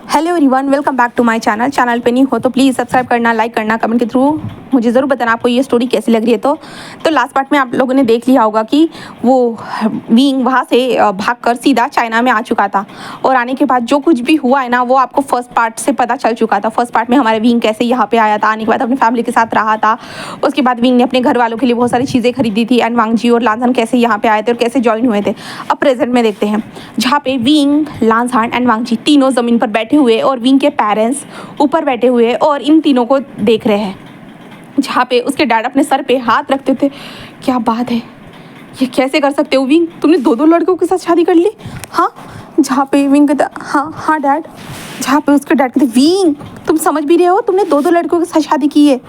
Hello everyone, welcome back to my channel पे नहीं हो तो प्लीज़ सब्सक्राइब करना, लाइक करना, कमेंट के थ्रू मुझे ज़रूर बताना आपको ये स्टोरी कैसी लग रही है। तो लास्ट पार्ट में आप लोगों ने देख लिया होगा कि वो विंग वहाँ से भागकर सीधा चाइना में आ चुका था और आने के बाद जो कुछ भी हुआ है ना वो आपको फर्स्ट पार्ट से पता चल चुका था। फर्स्ट पार्ट में हमारे विंग कैसे यहाँ पे आया था, आने के बाद अपनी फैमिली के साथ रहा था। उसके बाद विंग ने अपने घर वालों के लिए बहुत सारी चीज़ें खरीदी थी एंड वांगजी और लांजान कैसे यहाँ पे आए थे और कैसे ज्वाइन हुए थे। अब प्रेजेंट में देखते हैं जहाँ पे विंग, लांजान एंड वांगजी तीनों ज़मीन पर बैठे हुए और विंग के पेरेंट्स ऊपर बैठे हुए और इन तीनों को देख रहे हैं। जहाँ पे उसके डैड अपने सर पे हाथ रखते थे। क्या बात है, ये कैसे कर सकते हो विंग, तुमने दो लड़कों के साथ शादी कर ली? हाँ। जहाँ पे विंग कहता हाँ हाँ डैड। जहाँ पे उसके डैड कहते विंग तुम समझ भी रहे हो, तुमने दो लड़कों के साथ शादी की है?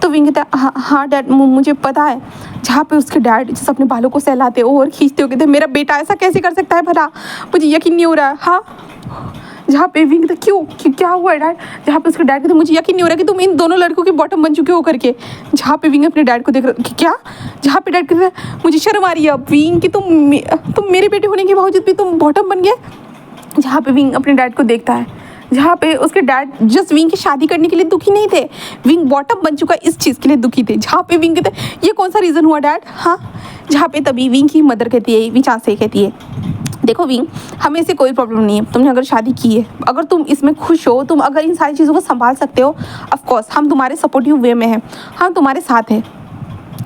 तो विंग कहता हाँ हाँ डैड मुझे पता है। जहाँ पे उसके डैड जैसे अपने बालों को सहलाते हो और खींचते हो, कहते मेरा बेटा ऐसा कैसे कर सकता है भला, मुझे यकीन नहीं हो रहा है। हाँ। जहाँ पे विंग कहता क्यों क्या हुआ है डैड? जहाँ पे उसके डैड कहते मुझे यकीन नहीं हो रहा कि तुम इन दोनों लड़कों के बॉटम बन चुके हो करके। जहाँ पे विंग अपने डैड को देख रहा क्या? जहाँ पे डैड कहता मुझे शर्म आ रही है अब विंग कि तुम मेरे बेटे होने के बावजूद भी तुम बॉटम बन गए। जहाँ पे विंग अपने डैड को देखता है, जहाँ पे उसके डैड जस्ट विंग की शादी करने के लिए दुखी नहीं थे, विंग बॉटम बन चुका इस चीज़ के लिए दुखी थे। जहाँ पे विंग कहते ये कौन सा रीज़न हुआ डैड? हाँ। जहाँ पे तभी विंग की मदर कहती है, विचार से कहती है देखो विंग हमें इससे कोई प्रॉब्लम नहीं है, तुमने अगर शादी की है, अगर तुम इसमें खुश हो, तुम अगर इन सारी चीज़ों को संभाल सकते हो, ऑफ कोर्स हम तुम्हारे सपोर्टिव वे में हैं, हम तुम्हारे साथ हैं।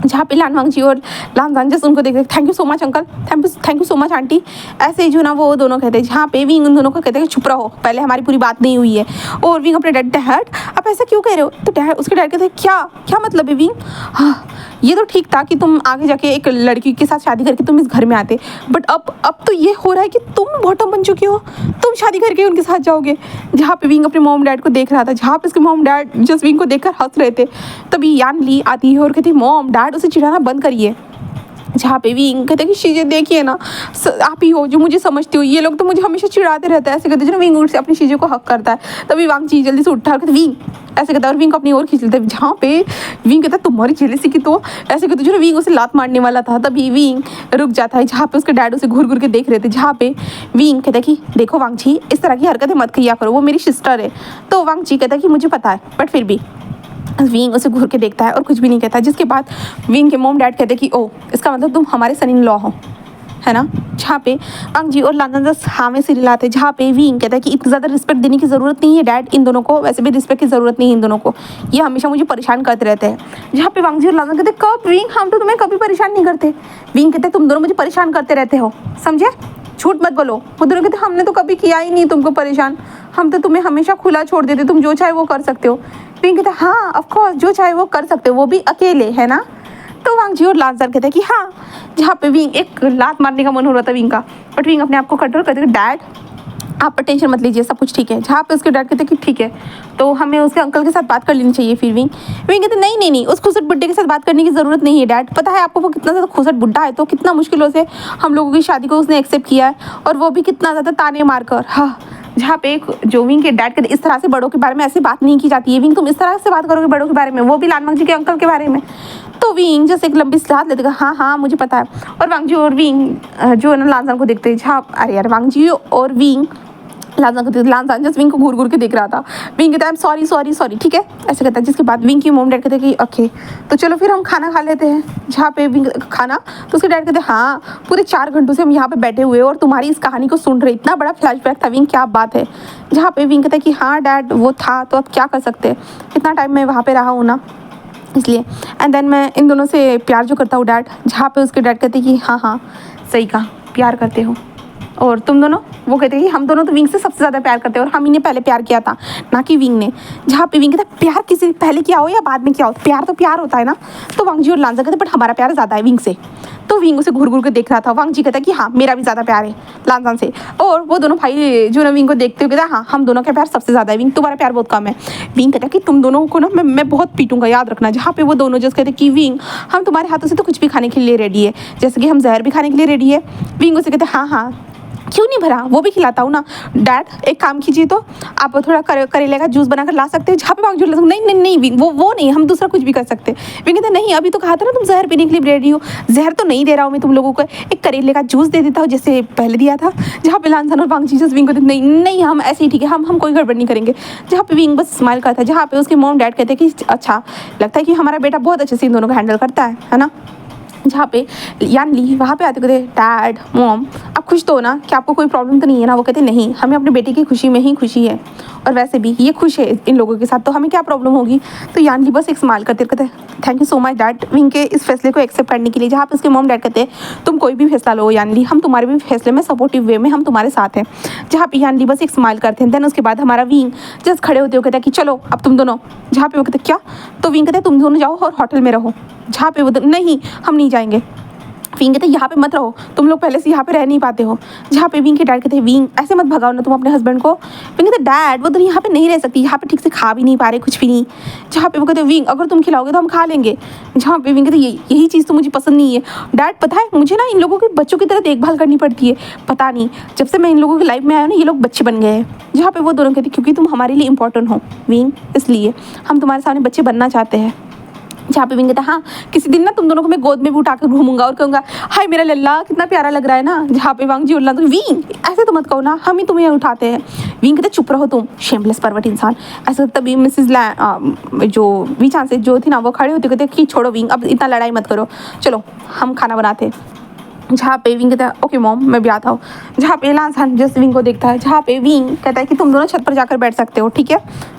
जहाँ पे लान वांगजी और लांजान जस्ट उनको देखते thank you so much uncle, thank you so much aunty, ऐसे ही जो ना वो दोनों कहते हैं। जहाँ पे विंग उन दोनों को कहते हैं कि चुप रहो, पहले हमारी पूरी बात नहीं हुई है। और विंग अपने डैड आप ऐसा क्यों कह रहे हो? तो डैड उसके डैड कहते हैं क्या क्या मतलब है विंग? हाँ ये तो ठीक था कि तुम आगे जाके एक लड़की के साथ शादी करके तुम इस घर में आते, बट अब तो ये हो रहा है कि तुम बॉटम बन चुके हो, तुम शादी करके उनके साथ जाओगे। जहाँ पे विंग अपने मॉम डैड को देख रहा था, जहाँ पे उसके मॉम डैड जस्ट विंग को देखकर हंस रहे थे, तभी यान ली आती है और कहती मॉम डैड उसे चिढ़ाना बंद करिए। जहाँ पे विंग कहते कि शीजे देखिए ना, आप ही हो जो मुझे समझते हो, ये लोग तो मुझे हमेशा चिढ़ाते रहते हैं, ऐसे कहते जो विंग से अपनी चीज़ों को हक करता है। तभी वांगजी जल्दी से उठा और कहते विंग ऐसे कहता है और विंग को अपनी ओर खींच लेता है। जहाँ पे विंग कहता है तुम्हारी जेलसी की तो ऐसे कहते जो विंग उसे लात मारने वाला था, तभी विंग रुक जाता है। जहाँ पे उसके डैड उसे घूर घूर के देख रहे थे। जहाँ पे विंग कहता है कि देखो वांगजी इस तरह की हरकतें मत किया करो, वो मेरी सिस्टर है। तो वांगजी कहता है कि मुझे पता है बट फिर भी। विंग उसे घूर के देखता है और कुछ भी नहीं कहता। जिसके बाद विंग के मॉम डैड कहते हैं कि ओ इसका मतलब तुम हमारे सन इन लॉ हो, है ना? जहाँ पे वांगजी और लांजान जस्ट हाँ में सिर हिलाते। जहाँ पे विंग कहता है कि इतनी ज़्यादा रिस्पेक्ट देने की ज़रूरत नहीं है डैड इन दोनों को, वैसे भी रिस्पेक्ट की ज़रूरत नहीं है इन दोनों को, ये हमेशा मुझे परेशान करते रहते हैं। जहाँ पे वांगजी और लांजान कहते कब विंग, हम तो तुम्हें कभी परेशान नहीं करते। विंग कहते तुम दोनों मुझे परेशान करते रहते हो, समझे? झूठ मत बोलो। वो दोनों कहते हमने तो कभी किया ही नहीं तुमको परेशान, हम तो तुम्हें हमेशा खुला छोड़ देते, तुम जो चाहे वो कर सकते हो। विंग कहता हाँ ऑफ कोर्स जो चाहे वो कर सकते हो, वो भी अकेले, है ना? तो वांगजी और लांजान कहते हैं कि हाँ। जहाँ पे विंग एक लात मारने का मन हो रहा था विंग का, बट विंग अपने आप को कंट्रोल करते डैड आप टेंशन मत लीजिए, सब कुछ ठीक है। जहाँ पे उसके डैड कहते कि ठीक है तो हमें उसके अंकल के साथ बात कर लेनी चाहिए। फिर विंग कहते नहीं उस खुसट बुड्ढे के साथ बात करने की ज़रूरत नहीं है डैड, पता है आपको वो कितना ज़्यादा खुसट बुड्ढा है, तो कितना मुश्किलों से हम लोगों की शादी को उसने एक्सेप्ट किया है और वो भी कितना ज़्यादा ताने मार कर। हाँ। जहाँ पे जो विंग के डैड कहते इस तरह से बड़ों के बारे में ऐसी बात नहीं की जाती है विंग, तुम इस तरह से बात करोगे बड़ों के बारे में, वो भी लान वांगजी के अंकल के बारे में। तो विंग जैसे एक लंबी सांस लेते हाँ हाँ मुझे पता है। और वांगजी और विंग जो है ना लांजान को देखते हैं। जहाँ अरे यार वांगजी और विंग लांजान जस्ट विंग को घूर घूर के देख रहा था। विंग कहता है सॉरी ठीक है ऐसे कहता है। जिसके बाद विंग की मोम डैड कहते हैं कि ओके तो चलो फिर हम खाना खा लेते हैं। जहाँ पे विंग खाना तो उसके डैड कहते हैं हाँ पूरे 4 घंटों से हम यहाँ पे बैठे हुए और तुम्हारी इस कहानी को सुन रहे, इतना बड़ा फ्लैशबैक था विंग, क्या बात है। जहाँ पे विंग कहता है कि हाँ डैड वो था तो अब क्या कर सकते हैं, इतना टाइम मैं वहाँ पर रहा हूँ ना इसलिए, एंड देन मैं इन दोनों से प्यार जो करता हूँ डैड। जहाँ पे उसके डैड कहते हैं कि हाँ सही कहा प्यार करते हो, और तुम दोनों वो कहते हैं कि हम दोनों तो विंग से सबसे ज़्यादा प्यार करते हैं और हम ही ने पहले प्यार किया था ना कि विंग ने। जहाँ पे विंग कहता है प्यार किसी पहले किया हो या बाद में किया हो, प्यार तो प्यार होता है ना। तो वांगजी और लांजान कहते बट हमारा प्यार ज़्यादा है विंग से। तो विंग उसे घूर घूर के देख रहा था। वांगजी कहता है कि हाँ मेरा भी ज़्यादा प्यार है लांजान से। और वो दोनों भाई जो ना विंग को देखते हुए कहता है हाँ हम दोनों का प्यार सबसे ज़्यादा है विंग, तुम्हारा प्यार बहुत कम है। विंग कहता है कि तुम दोनों को ना मैं बहुत पीटूंगा याद रखना। जहाँ पे वो दोनों जस्ट कहते हैं कि विंग हम तुम्हारे हाथों से तो कुछ भी खाने के लिए रेडी है, जैसे कि हम जहर भी खाने के लिए रेडी है। विंग उसे कहते हैं हाँ क्यों नहीं भरा, वो भी खिलाता हूँ ना। डैड एक काम कीजिए, तो आप थोड़ा करेले का जूस बनाकर ला सकते हैं। जहाँ पे वांग झूला, नहीं नहीं नहीं विंग, वो नहीं, हम दूसरा कुछ भी कर सकते हैं। विंग कहते नहीं, अभी तो कहा था ना तुम जहर पीने के लिए रेडी हो। जहर तो नहीं दे रहा हूँ मैं तुम लोगों को, एक करेले का जूस दे देता हूँ जैसे पहले दिया था। जहाँ पे लानसान और वांग जीसस विंग कहते नहीं नहीं, हम ऐसे ही ठीक है, हम कोई गड़बड़ नहीं करेंगे। जहाँ पे विंग बस स्माइल करता है। जहाँ पे उसके मॉम डैड कहते हैं कि अच्छा लगता है कि हमारा बेटा बहुत अच्छे से इन दोनों को हैंडल करता है ना। जहाँ पे यान ली वहाँ पे आते कहते डैड मॉम आप खुश तो हो ना, कि आपको कोई प्रॉब्लम तो नहीं है ना। वो कहते नहीं, हमें अपने बेटे की खुशी में ही खुशी है, और वैसे भी ये खुश है इन लोगों के साथ, तो हमें क्या प्रॉब्लम होगी। तो यान ली बस एक स्माइल करते कहते thank you so much dad wing के इस फैसले को एक्सेप्ट करने के लिए। जहाँ पे उसके मॉम डैड कहते हैं तुम कोई भी फैसला लो यान ली, हम तुम्हारे भी फैसले में सपोर्टिव वे में हम तुम्हारे साथ हैं। जहाँ पे यान ली बस एक स्माइल करते हैं। देन उसके बाद हमारा विंग जस्ट खड़े होते हो कहते हैं कि चलो अब तुम दोनों। जहाँ पे वो कहते क्या, तो विंग कहते तुम दोनों जाओ और होटल में रहो। जहाँ पे वो नहीं हम नहीं जाएंगे। विंग कहते यहाँ पे मत रहो, तुम लोग पहले से यहाँ पे रह नहीं पाते हो। जहाँ पे विंग के डैड कहते विंग ऐसे मत भगाओ ना तुम अपने हस्बैंड को। विंग कहते डैड वो तो यहाँ पे नहीं रह सकती, यहाँ पे ठीक से खा भी नहीं पा रहे कुछ भी नहीं। जहाँ पे वो कहते विंग अगर तुम खिलाओगे तो हम खा लेंगे। जहाँ पे विंग कहते यही चीज़ तो मुझे पसंद नहीं है डैड, पता है मुझे ना इन लोगों के बच्चों की तरह देखभाल करनी पड़ती है। पता नहीं जब से मैं इन लोगों की लाइफ में आया ना ये लोग बच्चे बन गए हैं। जहाँ पे वो दोनों कहते क्योंकि तुम हमारे लिए इंपॉर्टेंट हो विंग, इसलिए हम तुम्हारे सामने बच्चे बनना चाहते हैं। जहाँ पे विंग कहता हाँ किसी दिन ना तुम दोनों को मैं गोद में भी उठा कर घूमूंगा और कहूँगा हाय मेरा लल्ला कितना प्यारा लग रहा है ना। जहाँ पे वांग जी उल्ला तो विंग ऐसे तो मत कहो ना, हम ही तुम्हें उठाते हैं। विंग कहते चुप रहो तुम शेमलेस परवट इंसान। ऐसे तभी मिसेज जो वी चांसेस जो थी ना वो खड़े होते कहते कि छोड़ो विंग अब इतना लड़ाई मत करो, चलो हम खाना बनाते। जहाँ पे विंग कहता है ओके मॉम मैं भी आता हूँ। जहाँ पे लानसान जस्ट विंग को देखता है। जहाँ पे विंग कहता है कि तुम दोनों छत पर जाकर बैठ सकते हो, ठीक है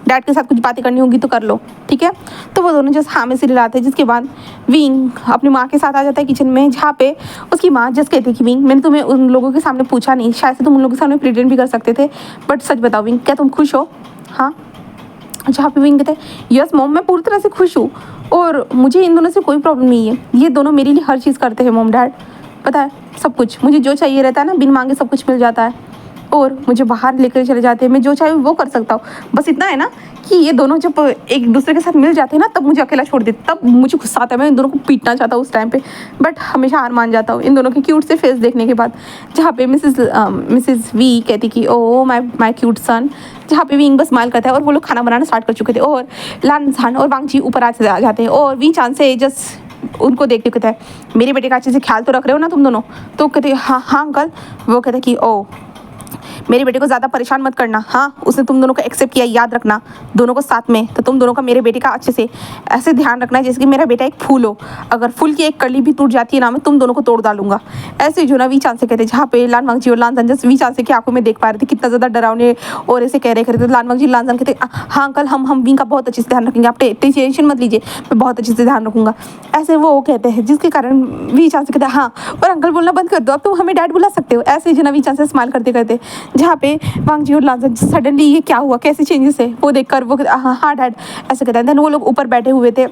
डैड के साथ कुछ बातें करनी होगी तो कर लो, ठीक है। तो वो दोनों जस्ट हाँ में सिर हिलाते हैं। जिसके बाद विंग अपनी माँ के साथ आ जाता है किचन में। जहाँ पे उसकी माँ जस्ट कहती है कि विंग मैंने तुम्हें उन लोगों के सामने पूछा नहीं, शायद से तुम उन लोगों के सामने प्रेटेंड भी कर सकते थे, बट सच बताओ विंग क्या तुम खुश हो। हाँ जहाँ पे विंग कहते हैं यस मॉम मैं पूरी तरह से खुश हूँ और मुझे इन दोनों से कोई प्रॉब्लम नहीं है। ये दोनों मेरे लिए हर चीज़ करते हैं मॉम डैड, पता है सब कुछ मुझे जो चाहिए रहता है ना बिन मांगे सब कुछ मिल जाता है, और मुझे बाहर लेकर चले जाते हैं, मैं जो चाहे वो कर सकता हूँ। बस इतना है ना कि ये दोनों जब एक दूसरे के साथ मिल जाते हैं ना तब मुझे अकेला छोड़ देते, तब मुझे गुस्सा आता है, मैं इन दोनों को पीटना चाहता हूँ उस टाइम पे, बट हमेशा हार मान जाता हूँ इन दोनों के क्यूट से फेस देखने के बाद। जहाँ पे मिसेज वी कहती कि ओ माई क्यूट सन। जहाँ पे विंग बस स्माइल करता है और वो लोग खाना बनाना स्टार्ट कर चुके थे, और लानसान और वांग जी ऊपर आ जाते हैं और वी चांस से जस्ट उनको देखते कहता है मेरे बेटे का अच्छे से ख्याल तो रख रहे हो ना तुम दोनों। तो कहते हाँ हाँ अंकल। वो कहते कि ओ मेरे बेटे को ज़्यादा परेशान मत करना, हाँ उसने तुम दोनों को एक्सेप्ट किया, याद रखना दोनों को साथ में, तो तुम दोनों का मेरे बेटे का अच्छे से ऐसे ध्यान रखना है जैसे कि मेरा बेटा एक फूल हो, अगर फूल की एक कली भी टूट जाती है ना मैं तुम दोनों को तोड़ डालूंगा। ऐसे जो ना वी चांस से कहते जहाँ पे लान वांगजी और लानसान जस्ट वी चांस से की आंखों में देख पा रहे थे कितना ज़्यादा डरावने और ऐसे कह रहे थे। लान वांगजी लानसान कहते हाँ अंकल हम विंग का बहुत अच्छे से ध्यान रखेंगे, आप टेंशन मत लीजिए मैं बहुत अच्छे से ध्यान रखूँगा। ऐसे वो कहते हैं जिसके कारण वी चांस से कहते हैं हाँ और अंकल बोलना बंद कर दो, अब तुम हमें डैड बुला सकते हो। ऐसे जो ना वी चांस से स्माइल करते करते जहाँ पे वांग जी और लानसान सडनली ये क्या हुआ कैसे चेंजेस है वो देखकर वो हाँ डैड ऐसे कहते हैं। देन वो लोग ऊपर बैठे हुए थे,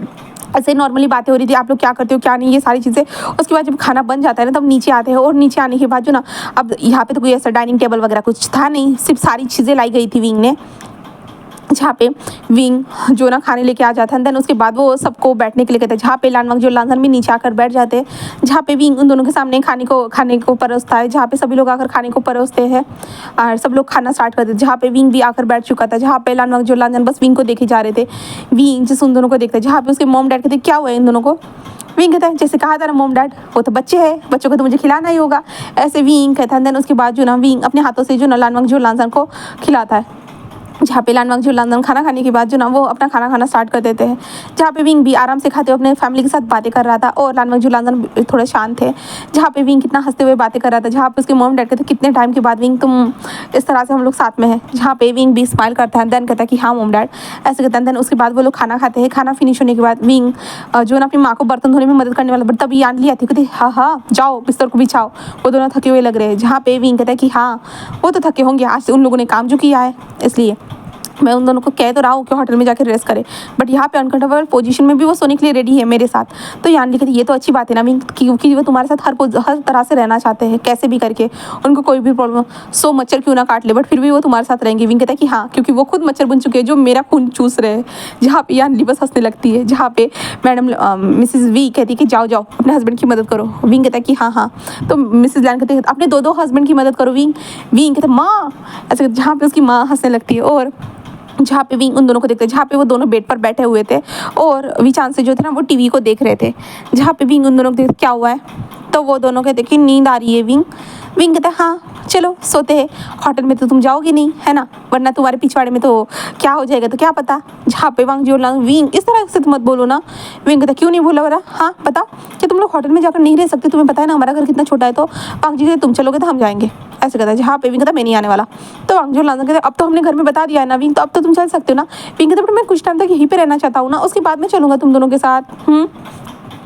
ऐसे नॉर्मली बातें हो रही थी आप लोग क्या करते हो क्या नहीं ये सारी चीज़ें। उसके बाद जब खाना बन जाता है ना तब नीचे आते हैं, और नीचे आने के बाद जो ना अब यहाँ पे तो कोई ऐसा डाइनिंग टेबल वगैरह कुछ था नहीं, सिर्फ सारी चीज़ें लाई गई थी विंग ने। जहाँ पे विंग जो ना खाने लेके आ जाता है, देन उसके बाद वो सबको बैठने के लिए कहते हैं। जहाँ पे लान वांग जो लानसान भी नीचे आकर बैठ जाते हैं, जहाँ पे विंग उन दोनों के सामने खाने को परोसता है, जहाँ पे सभी लोग आकर खाने को परोसते हैं और सब लोग खाना स्टार्ट करते हैं। जहाँ पे विंग भी आकर बैठ चुका था, जहाँ पे लान वांग जो लानसान बस विंग को देखे जा रहे थे। विंग जिस उन दोनों को देखते हैं, जहाँ पे उसके मॉम डैड कहते क्या हुआ है इन दोनों को। विंग कहता है जैसे कहा था ना मॉम डैड वो तो बच्चे हैं, बच्चों को तो मुझे खिलाना ही होगा, ऐसे विंग कहता है। देन उसके बाद जो ना विंग अपने हाथों से जो ना लान वांग जो लानसान को खिलाता है। जहाँ पे लान वांग जो लानसान खाना खाने के बाद जो ना वो अपना खाना खाना स्टार्ट कर देते हैं। जहाँ पे विंग भी आराम से खाते हुए अपने फैमिली के साथ बातें कर रहा था, और लान वांग जो लानसान थोड़े शांत थे। जहाँ पे विंग कितना हंसते हुए बातें कर रहा था, जहाँ पे उसके मॉम डैड कहते कितने टाइम के बाद विंग तुम इस तरह से हम लोग साथ में हैं। जहाँ पे विंग भी स्माइल करता है, देन कहता है कि हाँ मॉम डैड ऐसे कहता है। देन उसके बाद वो लोग खाना खाते हैं। खाना फिनिश होने के बाद विंग जो ना अपनी माँ को बर्तन धोने में मदद करने वाला, बट तभी आंटी आती कहती हाँ हाँ जाओ बिस्तर को बिछाओ, वो दोनों थके हुए लग रहे हैं। जहाँ पे विंग कहता है कि हाँ वो तो थके होंगे आज से उन लोगों ने काम जो किया है इसलिए। मैं उन दोनों को कह तो रहा हूँ कि होटल में जाकर रेस्ट करें, बट यहाँ पे अनकंफर्टेबल पोजीशन में भी वो सोने के लिए रेडी है मेरे साथ। तो यान लिखी थी ये तो अच्छी बात है ना विंग, क्योंकि वो तुम्हारे साथ हर तरह से रहना चाहते हैं, कैसे भी करके उनको कोई भी प्रॉब्लम, सो मच्छर क्यों ना काट ले बट फिर भी वो तुम्हारे साथ रहेंगे। विंग कहता है कि हाँ, क्योंकि वो खुद मच्छर बन चुके हैं जो मेरा खून चूस रहे हैं। जहाँ पे यान ली बस हंसने लगती है, जहाँ पे मैडम मिसिज वी कहती है कि जाओ जाओ अपने हस्बैंड की मदद करो। विंग कहता है कि हाँ हाँ। तो मिसिज लैन कहते हैं अपने दो हस्बैंड की मदद करो विंग। विंग कहते हैं माँ ऐसे, जहाँ पे उसकी माँ हंसने लगती है। और जहाँ पे विंग उन दोनों को देखते हैं, जहाँ पे वो दोनों बेड पर बैठे हुए थे और विचांस से जो थे ना वो टीवी को देख रहे थे। जहाँ पे विंग उन दोनों को देखते क्या हुआ है, तो वो दोनों कहते कि नींद आ रही है विंग। विंग कहते हैं हाँ चलो सोते हैं, होटल में तो तुम जाओगे नहीं है ना, वरना तुम्हारे पिछवाड़े में तो क्या हो जाएगा तो क्या पता। जहाँ पे वांग जियो लांग विंग इस तरह से तुम मत बोलो ना। विंग कहता क्यों नहीं बोला वरा, हाँ पता कि तुम लोग होटल में जाकर नहीं रह सकते, तुम्हें पता है ना हमारा घर कितना छोटा है। तो वांग जी तुम चलोगे तो हम जाएंगे, ऐसे कहता है। जहाँ पे विंग कहता मैं नहीं आने वाला। तो वांग जियो लांग कहते अब तो हमने घर में बता दिया है ना विंग, तो अब तो तुम चल सकते हो ना। विंग कहता मैं कुछ टाइम तक यहीं पे रहना चाहता हूँ ना, उसके बाद में चलूँगा तुम दोनों के साथ।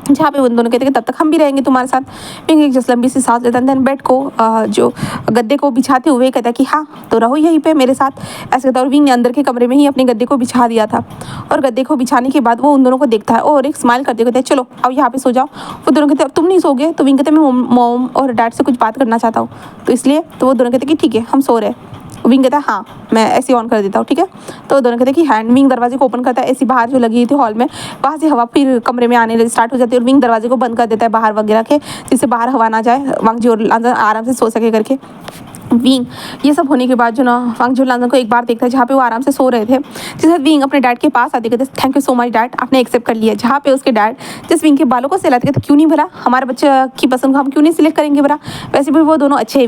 जहाँ पे उन दोनों कहते हैं तब तक हम भी रहेंगे तुम्हारे साथ। विंग एक जस्ट लंबी सी सांस लेता है, देन बेड को जो गद्दे को बिछाते हुए कहता है कि हाँ तो रहो यहीं पे मेरे साथ, ऐसे कहता है। और विंग ने अंदर के कमरे में ही अपने गद्दे को बिछा दिया था। और गद्दे को बिछाने के बाद वो उन दोनों को देखता है और एक स्माइल करते कहते हैं चलो अब यहाँ पे सो जाओ। वो दोनों कहते हैं अब तुम नहीं सोगे। तो विंग कहते हैं मैं मॉम और डैड से कुछ बात करना चाहता हूँ, तो इसलिए तो वो दोनों कहते हैं कि ठीक है हम सो रहे हैं। विंग कहता है हाँ मैं ऐसे ऑन कर देता हूँ ठीक है। तो दोनों कहते हैं कि हैंड। विंग दरवाजे को ओपन करता है, ऐसी बाहर जो लगी थी हॉल में वहाँ से हवा फिर कमरे में आने स्टार्ट हो जाती है। और विंग दरवाजे को बंद कर देता है बाहर वगैरह के, जिससे बाहर हवा ना जाए, वांग जी आराम से सो सके करके। विंग ये सब होने के बाद जो ना वांग जियो लांग को एक बार देखता है जहाँ पे वो आराम से सो रहे थे, जिससे विंग अपने डैड के पास आते कहते thank you so much dad आपने एक्सेप्ट कर लिया। जहाँ पे उसके डैड जिस विंग के बालों को सहलाते कहते क्यों नहीं भला, हमारे बच्चे की पसंद को हम क्यों नहीं सिलेक्ट करेंगे भला, वैसे भी वो दोनों अच्छे हैं।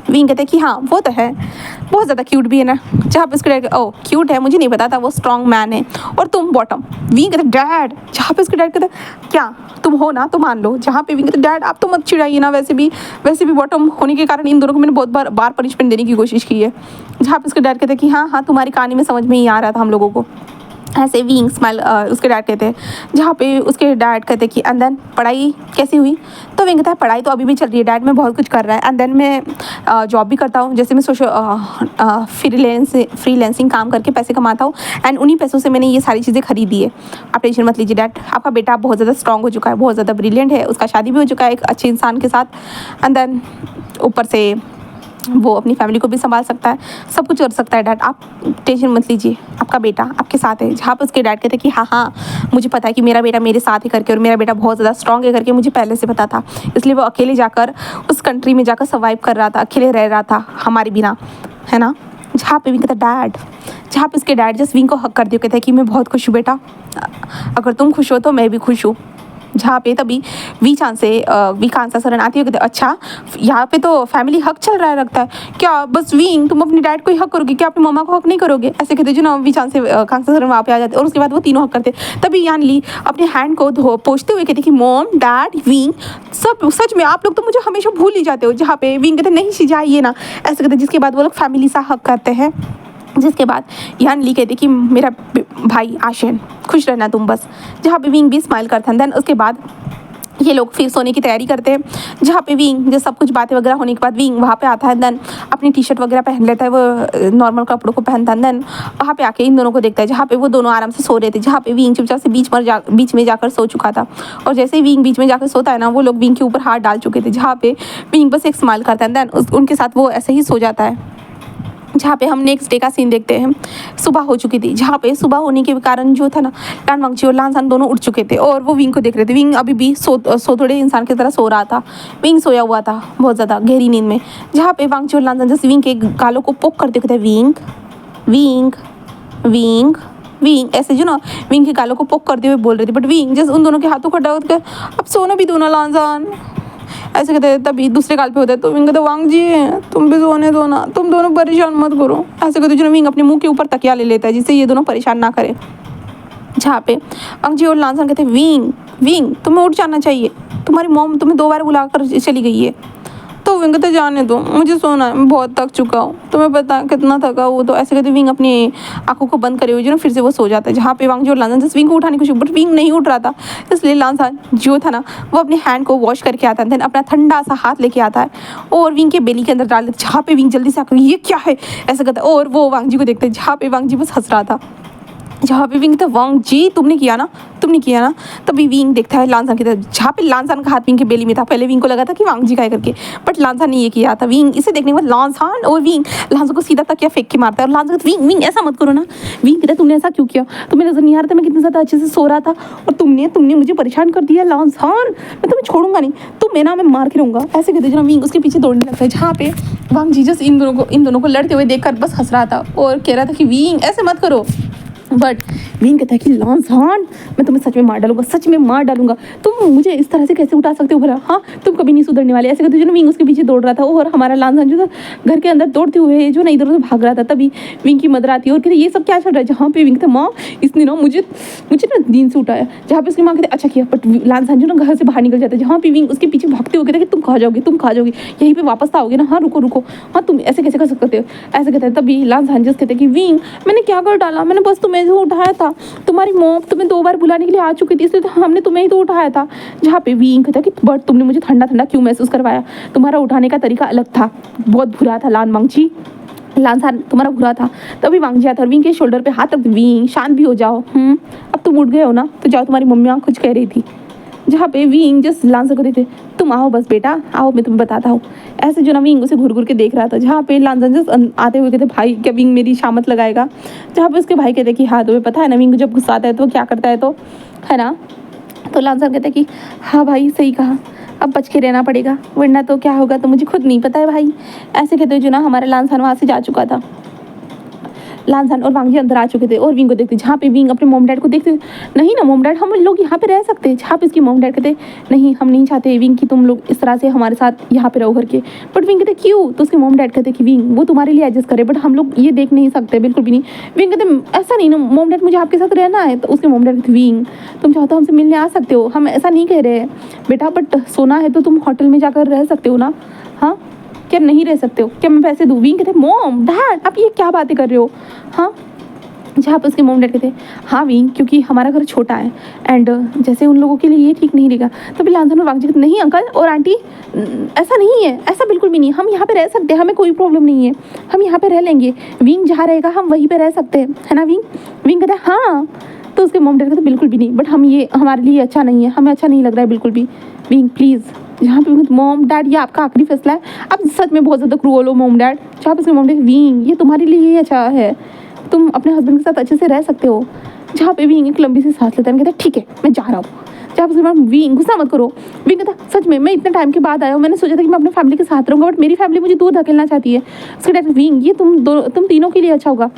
विंग कहते हैं कि हाँ वो तो है, बहुत ज़्यादा क्यूट भी है ना। जहाँ पे उसके डैड ओ क्यूट है मुझे नहीं पता था, वो स्ट्रॉन्ग मैन है और तुम बॉटम। विंग कहते डैड, जहाँ पे उसके डैड कहते क्या तुम हो ना तो मान लो। जहाँ पे विंग कहते डैड आप तो मत चिढ़ाइए ना, वैसे भी बॉटम होने के कारण इन दोनों को मैंने बहुत बार पनिशमेंट देने की कोशिश की है। जहाँ पे उसके डैड कहते हैं कि हाँ हाँ तुम्हारी कहानी में समझ में ही आ रहा था हम लोगों को, ऐसे विंग स्माइल उसके डैड कहते हैं। जहाँ पे उसके डैड कहते हैं कि एंड देन पढ़ाई कैसी हुई। तो विंग कहता है पढ़ाई तो अभी भी चल रही है डैड, मैं बहुत कुछ कर रहा है एंड देन मैं जॉब भी करता हूँ, जैसे मैं फ्रीलांसिंग काम करके पैसे कमाता हूँ एंड उन्हीं पैसों से मैंने ये सारी चीज़ें खरीदी है। आप टेंशन मत लीजिए डैड, आपका बेटा बहुत ज़्यादा स्ट्रॉन्ग हो चुका है, बहुत ज़्यादा ब्रिलियंट है, उसका शादी भी हो चुका है एक अच्छे इंसान के साथ एंड देन ऊपर से वो अपनी फैमिली को भी संभाल सकता है, सब कुछ कर सकता है डैड, आप टेंशन मत लीजिए, आपका बेटा आपके साथ है। जहाँ पर उसके डैड कहते हैं कि हाँ हाँ मुझे पता है कि मेरा बेटा मेरे साथ ही करके, और मेरा बेटा बहुत ज़्यादा स्ट्रॉन्ग है करके मुझे पहले से पता था, इसलिए वो अकेले जाकर उस कंट्री में जाकर सर्वाइव कर रहा था, अकेले रह रहा था हमारे बिना, है ना। जहाँ पे विंग कहता डैड, जहाँ पे उसके डैड जस्ट विंग को हक कर दिया, कहता है कि मैं बहुत खुश हूँ बेटा, अगर तुम खुश हो तो मैं भी खुश हूँ। जहाँ पे तभी विकांसा सरन आती है, कहते अच्छा यहाँ पे तो फैमिली हक चल रहा है लगता है, क्या बस विंग तुम अपने डैड को ही हक करोगे, क्या अपनी मम्मा को हक नहीं करोगे, ऐसे कहते जो ना कांसा सरन वहाँ पे आ जाते और उसके बाद वो तीनों हक करते। तभी यान ली अपने हैंड को पोंछते हुए कहते कि मॉम डैड विंग सब सच में आप लोग तो मुझे हमेशा भूल ही जाते हो। जहाँ पे विंग कहते नहीं सिजाइए ना, ऐसे कहते जिसके बाद वो लोग फैमिली सा हक करते हैं। जिसके बाद यान ली कहते कि मेरा भाई आशन खुश रहना तुम बस। जहाँ पे विंग भी स्माइल करता है। देन उसके बाद ये लोग फिर सोने की तैयारी करते हैं। जहाँ पे विंग जो सब कुछ बातें वगैरह होने के बाद विंग वहाँ पे आता है, देन अपनी टी शर्ट वगैरह पहन लेता है, वो नॉर्मल कपड़ों को पहनता है। देन वहाँ पे आके इन दोनों को देखता है जहाँ पे वो दोनों आराम से सो रहे थे, जहाँ पे विंग चुपचाप से बीच में जाकर सो चुका था। और जैसे ही विंग बीच में जाकर सोता है ना, वो लोग विंग के ऊपर हाथ डाल चुके थे। जहाँ पे विंग बस एक स्माइल करता है, देन उनके साथ वो ऐसे ही सो जाता है। जहाँ पे हम नेक्स्ट डे का सीन देखते हैं, सुबह हो चुकी थी। जहाँ पे सुबह होने के कारण जो था ना, लान वांगची और लान सान दोनों उठ चुके थे और वो विंग को देख रहे थे। विंग अभी भी सो थोड़े इंसान की तरह सो रहा था। विंग सोया हुआ था बहुत ज़्यादा गहरी नींद में। जहाँ पे वांगची और लान सान जैसे विंग के गालों को पोक करते कहते विंग विंग विंग विंग, ऐसे जो ना विंग के गालों को पोक करते हुए बोल रहे थे। बट विंग जैसे उन दोनों के हाथों को हटा कर अब सोना भी दो ना लान सान, ऐसे कहते हैं। तभी दूसरे गाल पे होता है तो विंग कहते वांग जी तुम भी सोने दो ना, तुम दोनों परेशान मत करो, ऐसे कहते जो विंग अपने मुंह के ऊपर तकिया ले लेता है जिससे ये दोनों परेशान ना करे। जहाँ पे वांग जी और लानसन कहते हैं विंग विंग तुम्हें उठ जाना चाहिए, तुम्हारी मॉम तुम्हें 2 बार बुला कर चली गई है। तो तो विंग कहते जाने दो, मुझे सोना है, मैं बहुत थक चुका हूँ। तुम्हें पता है कितना थका वो। तो ऐसे कहते विंग अपनी आंखों को बंद करे हुए जो ना फिर से वो सो जाता है। जहाँ पे वांग जी और लांसन विंग को उठाने की कोशिश, बट विंग नहीं उठ रहा था। इसलिए लांसन जो था ना वो अपने हैंड को वॉश करके आता है, देन अपना ठंडा सा हाथ लेके आता है और विंग के बेली के अंदर डाल देता है। जहाँ पे विंग जल्दी से आकर ये क्या है ऐसा कहता है और वो वांग जी को देखते हैं। जहाँ पे वांग जी बस हंस रहा था। जहाँ पे विंग था वांग जी तुमने किया ना तभी विंग देखता है लांसन की तरफ। जहाँ पे लांसन का हाथ विंग के बेली में था। पहले विंग को लगा था कि वांग जी का है करके, बट लांसन ने ये किया था। विंग इसे देखने के बाद लांसन और विंग लांसन को सीधा तकिया फेंक के मारता है और लांसन कहता है विंग ऐसा मत करो ना। विंग कहता है तुमने ऐसा क्यों किया, तुम्हें नजर नहीं आ रहा था मैं कितना ज़्यादा अच्छे से सो रहा था और तुमने मुझे परेशान कर दिया लांसन, मैं तुम्हें छोड़ूंगा नहीं, मैं मार के रहूँगा। ऐसे कहते जना विंग उसके पीछे दौड़ने लगता है। जहाँ पे वांग जी जस्ट इन दोनों को लड़ते हुए देखकर बस हंस रहा था और कह रहा था कि विंग ऐसे मत करो। बट विंग कहता है कि लांसन मैं तुम्हें सच में मार डालूंगा, तुम मुझे इस तरह से कैसे उठा सकते हो भला, हाँ तुम कभी नहीं सुधरने वाले। ऐसे कहते जो ना विंग उसके पीछे दौड़ रहा था और हमारा लांसन जो था घर के अंदर दौड़ते हुए जो ना इधर उधर भाग रहा था। तभी विंग की मदर आती है और कहते ये सब क्या चल रहा है। जहाँ पे विंग था माँ इसने ना मुझे ना नींद से उठाया। जहाँ पे उसकी माँ कहते अच्छा किया, बट लांसन जो ना घर से बाहर निकल जाता है। जहाँ पे विंग उसके पीछे भागते हुए कहते कि तुम खा जाओगे यहीं पे वापस आओगे ना, हाँ रुको हाँ तुम ऐसे कैसे कर सकते हो ऐसे कहते हैं। तभी लांसन जस्ट कहते कि विंग मैंने क्या कर डाला, मैंने बस तुम्हें जो उठाया था, तुम्हारी मॉम तुम्हें 2 बार बुलाने के लिए आ चुकी थी इसलिए तो हमने तुम्हें ही तो उठाया था। जहाँ पे विंग कहता कि बट तुमने मुझे ठंडा क्यों महसूस करवाया, तुम्हारा उठाने का तरीका अलग था, बहुत बुरा था लांसन तुम्हारा बुरा था। तभी वांग जी आता और विंग के शोल्डर पे हाथ रख, विंग शांत भी हो जाओ, अब तुम उठ गए हो ना तो जाओ, तुम्हारी मम्मी कुछ कह रही थी। जहाँ पे विंग जस्ट लांसन को देते तुम आओ बस बेटा आओ मैं तुम्हें बताता हूँ। ऐसे जो ना विंग उसे घूर के देख रहा था। जहाँ पे लांसन जस्ट आते हुए कहते भाई क्या विंग मेरी शामत लगाएगा। जहाँ पे उसके भाई कहते कि हाँ तुम्हें पता है ना विंग जब गुस्सा आता है तो क्या करता है तो है ना। तो लांसन कहते कि हाँ भाई सही कहा, अब बच के रहना पड़ेगा वरना तो क्या होगा तो मुझे खुद नहीं पता है भाई। ऐसे कहते जो ना हमारा लांसन वहाँ से जा चुका था। लांसन और वांग जी अंदर आ चुके थे और विंग को देखते। जहाँ पे विंग अपने मॉम डैड को देखते नहीं ना मॉम डैड हम लोग यहाँ पे रह सकते हैं। जहाँ पे इसकी मॉम डैड कहते नहीं हम नहीं चाहते विंग कि तुम लोग इस तरह से हमारे साथ यहाँ पे रहो करके। बट विंग कहते क्यों, तो उसके मॉम डैड कहते कि विंग वो तुम्हारे लिए एडजस्ट करे बट हम लोग ये देख नहीं सकते बिल्कुल भी नहीं। विंग कहते ऐसा नहीं ना मॉम डैड मुझे आपके साथ रहना है। तो उसके मॉम डैड कहते विंग तुम चाहो तो हमसे मिलने आ सकते हो, हम ऐसा नहीं कह रहे बेटा, बट सोना है तो तुम होटल में जाकर रह सकते हो ना, हाँ क्या नहीं रह सकते हो, क्या मैं पैसे दूँ। विंग कहते मॉम डैड आप ये क्या बातें कर रहे हो, हाँ। जहाँ पे उसके मॉम डैड कहते हाँ विंग क्योंकि हमारा घर छोटा है एंड जैसे उन लोगों के लिए ये ठीक नहीं रहेगा। तभी लांसन और वांग जी कहते नहीं अंकल और आंटी ऐसा नहीं है, ऐसा बिल्कुल भी नहीं, हम यहाँ पे रह सकते हैं, हमें कोई प्रॉब्लम नहीं है, हम यहाँ पे रह लेंगे, विंग जहाँ रहेगा हम वहीं पे रह सकते हैं है ना। विंग कहते हैं हाँ। तो उसके मॉम डैड कहते बिल्कुल भी नहीं, बट हम ये हमारे लिए अच्छा नहीं है, हमें अच्छा नहीं लग रहा है बिल्कुल भी। विंग प्लीज़, जहाँ पे मॉम डैड ये आपका आखिरी फैसला है, आप सच में बहुत ज़्यादा क्रूअल हो मॉम डैड। जहाँ पे उसके मॉम डैड विंग ये तुम्हारे लिए ही अच्छा है, तुम अपने हस्बैंड के साथ अच्छे से रह सकते हो। जहाँ पे विंग एक लंबी सी सांस लेता है कहता ठीक है मैं जा रहा हूँ। जहाँ पे विंग गुस्सा मत करो। विंग कहता सच में मैं इतने टाइम के बाद आया हूँ, मैंने सोचा था कि मैं अपने फैमिली के साथ रहूँगा बट मेरी फैमिली मुझे दूर धकेलना चाहती है। उसके डैड विंग ये तुम तीनों के लिए अच्छा होगा।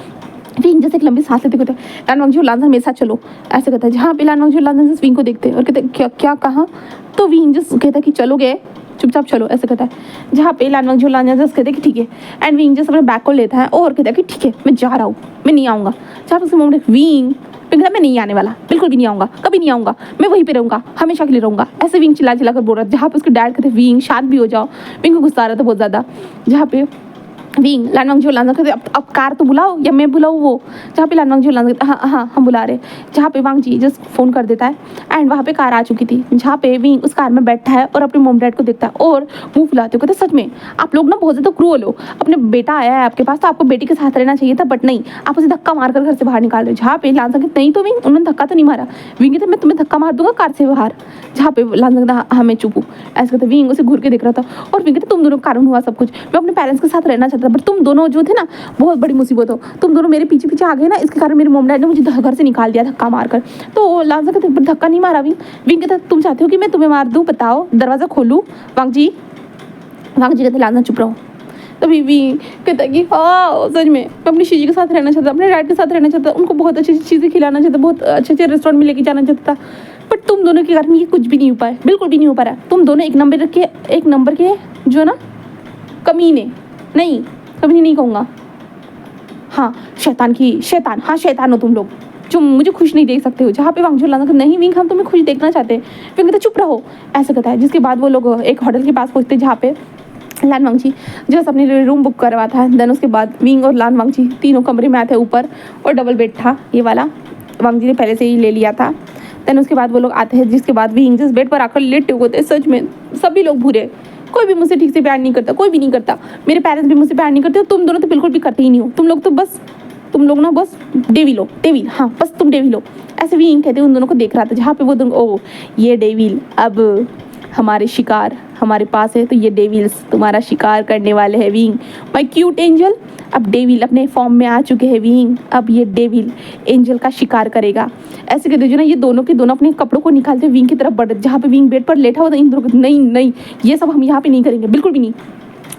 विंग जैसे एक लंबी सांस लेते कहते लान वांग जी और लांसन मेरे साथ चलो ऐसे कहता है। जहाँ पे लान वांग जी और लांसन जस्ट विंग को देखते और कहते क्या कहा, तो विंग जस्ट कहता कि चलोगे चुपचाप चलो ऐसे कहता है। जहाँ पे लान वांग जी और लांसन जस्ट कहते कि ठीक है एंड विंग जस्ट अपने बैग को लेता है और कहता है कि ठीक है मैं जा रहा हूँ, मैं नहीं आऊँगा। जहाँ पे उसके मॉम डैड विंग कहता मैं नहीं आने वाला, बिल्कुल भी नहीं आऊँगा, कभी नहीं आऊँगा, मैं वहीं पे रहूँगा, हमेशा के लिए रहूँगा। ऐसे विंग चिल्ला कर बोल रहा था। जहाँ पे उसके डैड कहते विंग शांत भी हो जाओ। विंग को गुस्सा आ रहा था बहुत ज़्यादा। जहाँ पे विंग लान वांग जी और लांसन कहते अब कार तो बुलाओ या मैं बुलाऊँ वो। जहाँ पे लान वांग जी और लांसन कहते हाँ हम बुला रहे। जहाँ पे वांग जी जस्ट फ़ोन कर देता है एंड वहाँ पे कार आ चुकी थी। जहाँ पे विंग उस कार में बैठा है और अपने मॉम डैड को देखता है और मुँह फुलाते हो कहते सच में आप लोग ना बहुत ज़्यादा क्रूअल हो, अपने बेटा आया है आपके पास तो आपको बेटी के साथ रहना चाहिए था बट नहीं आप उसे धक्का मारकर घर से बाहर निकाल रहे हो। जहाँ पे लांसन कहते नहीं तो विंग उन्होंने धक्का तो नहीं मारा। विंग कहते मैं तुम्हें धक्का मार दूंगा कार से बाहर। जहाँ पे लांसन कहता हाँ मैं चुप हूँ ऐसे कहते। विंग उसे घूर के देख रहा था और विंग कहते तुम दोनों कारण हुआ सब कुछ, मैं अपने पेरेंट्स के साथ रहना चाहता था बट तुम दोनों जो थे ना बहुत बड़ी मुसीबत हो, तुम दोनों मेरे पीछे आ गए ना, इसके कारण मेरे मॉम डैड ने मुझे घर से निकाल दिया धक्का मारकर। तो लांसन कहते धक्का नहीं मारा विंग कहता तुम चाहते हो कि मैं तुम्हें मार दूँ, बताओ दरवाज़ा खोलूँ। वांग जी कहते लांसन चुप रहो। तभी विंग कहता कि हाँ सच में मैं अपनी शीजी के साथ रहना चाहता, अपने डैड के साथ रहना चाहता, उनको बहुत अच्छी चीज़ें खिलाना चाहता, बहुत अच्छे रेस्टोरेंट में लेके जाना चाहता था बट तुम दोनों के कारण ये कुछ भी नहीं हो पाया, बिल्कुल भी नहीं हो पा रहा। तुम दोनों एक नंबर के जो है ना कमीने, नहीं कभी नहीं कहूँगा, हाँ शैतान हो तुम लोग जो मुझे खुश नहीं देख सकते हो। जहाँ पे वांग जी और लांसन नहीं विंग हम तुम्हें खुश देखना चाहते हैं। विंग कहते चुप रहो ऐसे कहता है। जिसके बाद वो लोग एक होटल के पास पहुँचते जहाँ पे लान वांगची जस्ट अपने लिए रूम बुक करवा था। देन उसके बाद विंग और लान वांगची तीनों कमरे में आए थे ऊपर, और डबल बेड था ये वाला, वांगजी ने पहले से ही ले लिया था। देन उसके बाद वो लोग आते हैं, जिसके बाद विंग जिस बेड पर आकर लेटे होते हैं, सच में सभी लोग बुरे, कोई भी मुझसे ठीक से प्यार नहीं करता, कोई भी नहीं करता, मेरे पेरेंट्स भी मुझसे प्यार नहीं करते, तुम दोनों तो बिल्कुल भी करते ही नहीं हो, तुम लोग ना बस डेविल हो, डेविल, हाँ बस तुम डेविल हो, ऐसे विंग कहते उन दोनों को देख रहा था। जहाँ पे वो दोनों, ओ ये डेविल अब हमारे शिकार हमारे पास है, तो ये डेविल्स तुम्हारा शिकार करने वाले हैं विंग, माय क्यूट एंजल। अब डेविल अपने फॉर्म में आ चुके हैं विंग, अब ये डेविल एंजल का शिकार करेगा। ऐसे कहते जो ना ये दोनों के दोनों अपने कपड़ों को निकालते विंग की तरफ बढ़, जहाँ पे विंग बेड पर लेटा हुआ था, इन दोनों को नहीं नहीं ये सब हम यहाँ पे नहीं करेंगे, बिल्कुल भी नहीं।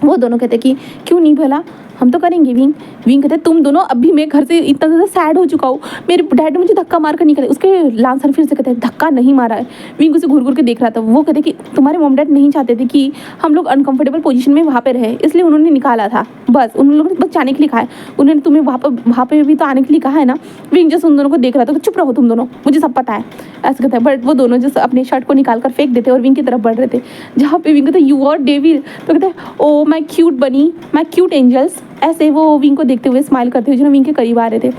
वो दोनों कहते कि क्यों नहीं भला, हम तो करेंगे। विंग विंग कहते तुम दोनों, अभी मैं घर से इतना ज़्यादा सैड हो चुका हूँ, मेरे डैड ने मुझे धक्का मार कर निकले। उसके लांसन फिर से कहते हैं धक्का नहीं मारा है। विंग उसे घूर घूर के देख रहा था। वो कहते कि तुम्हारे मॉम डैड नहीं चाहते थे कि हम लोग अनकंफर्टेबल पोजीशन में वहाँ पे रहे, इसलिए उन्होंने निकाला था, बस उन लोगों ने बस जाने के लिए कहा है, उन्होंने तुम्हें वहाँ पे भी तो आने के लिए कहा है ना। विंग जैसे उन दोनों को देख रहा था, चुप रहो तुम दोनों, मुझे सब पता है, ऐसे कहता है। बट वो दोनों जैसे अपने शर्ट को निकाल कर फेंक देते और विंग की तरफ बढ़ रहे थे, जहाँ पे विंग कहते यू आर डेविल। तो कहते हैं ओ माई क्यूट बनी, माई क्यूट एंजल्स, ऐसे वो विंग को देखते हुए स्माइल करते हुए जो विंग के करीब आ रहे थे।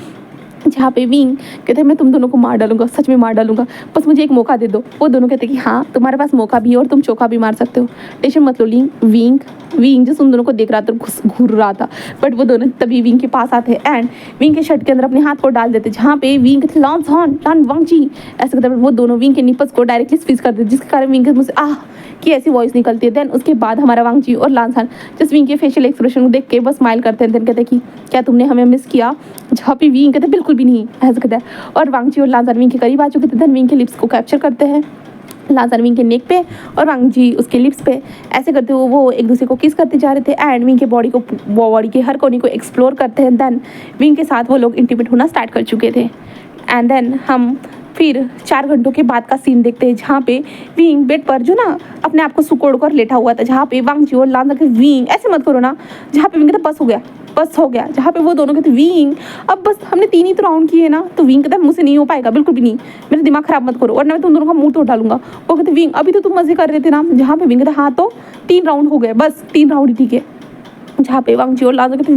जहाँ पे विंग कहते हैं मैं तुम दोनों को मार डालूंगा, सच में मार डालूंगा, बस मुझे एक मौका दे दो। वो दोनों कहते हैं कि हाँ तुम्हारे पास मौका भी है और तुम चौका भी मार सकते हो, टेंशन मत लो। विंग विंग जो उन दोनों को देख रहा था, घूर रहा था। बट वो दोनों तभी विंग के पास आते हैं एंड विंग के शर्ट के अंदर अपने हाथ को डाल देते, जहाँ पे विंग कहते लॉन्स हॉन लान वांगची, ऐसे कहते वो दोनों विंग के निपल्स को डायरेक्टली स्क्वीज कर देते, जिसके कारण विंग के मुँह से आह की ऐसी वॉइस निकलती है। देन उसके बाद हमारा वांगची और लानसान जस्ट विंग के फेशियल एक्सप्रेशन को देख के बस स्माइल करते हैं। देन कहते हैं कि क्या तुमने हमें मिस किया, जहाँ पे विंग कहते बिल्कुल भी नहीं, ऐसा कहता है। और वांगची और लानसान विंग के करीब आ चुके थे। देन विंग के लिप्स को कैप्चर करते हैं, लानसान विंग के नेक पे और वांगजी उसके लिप्स पे, ऐसे करते हुए वो एक दूसरे को किस करते जा रहे थे एंड विंग के बॉडी के हर कोने को एक्सप्लोर करते हैं। देन विंग के साथ वो लोग इंटीमेट होना स्टार्ट कर चुके थे। एंड देन हम फिर 4 घंटों के बाद का सीन देखते हैं, जहाँ पे विंग बेड पर जो ना अपने आप को सुकोड़ कर लेटा हुआ था, जहाँ पे वांगजी और लानसान विंग ऐसे मत करो ना, जहाँ पे विंग कहता बस हो गया, जहाँ पे वो दोनों कहते विंग अब बस हमने 3 ही तो राउंड किए ना। तो विंग कहता मुझसे नहीं हो पाएगा, बिल्कुल भी नहीं, मेरा दिमाग खराब मत करो वरना मैं तुम दोनों का मुंह तोड़ डालूंगा। वो कहते विंग अभी तो तुम मजे कर रहे थे ना, जहाँ पे विंग कहता हाँ तो 3 राउंड हो गए, बस 3 राउंड ही ठीक है। जहाँ पे वांगजी और लानसान कहते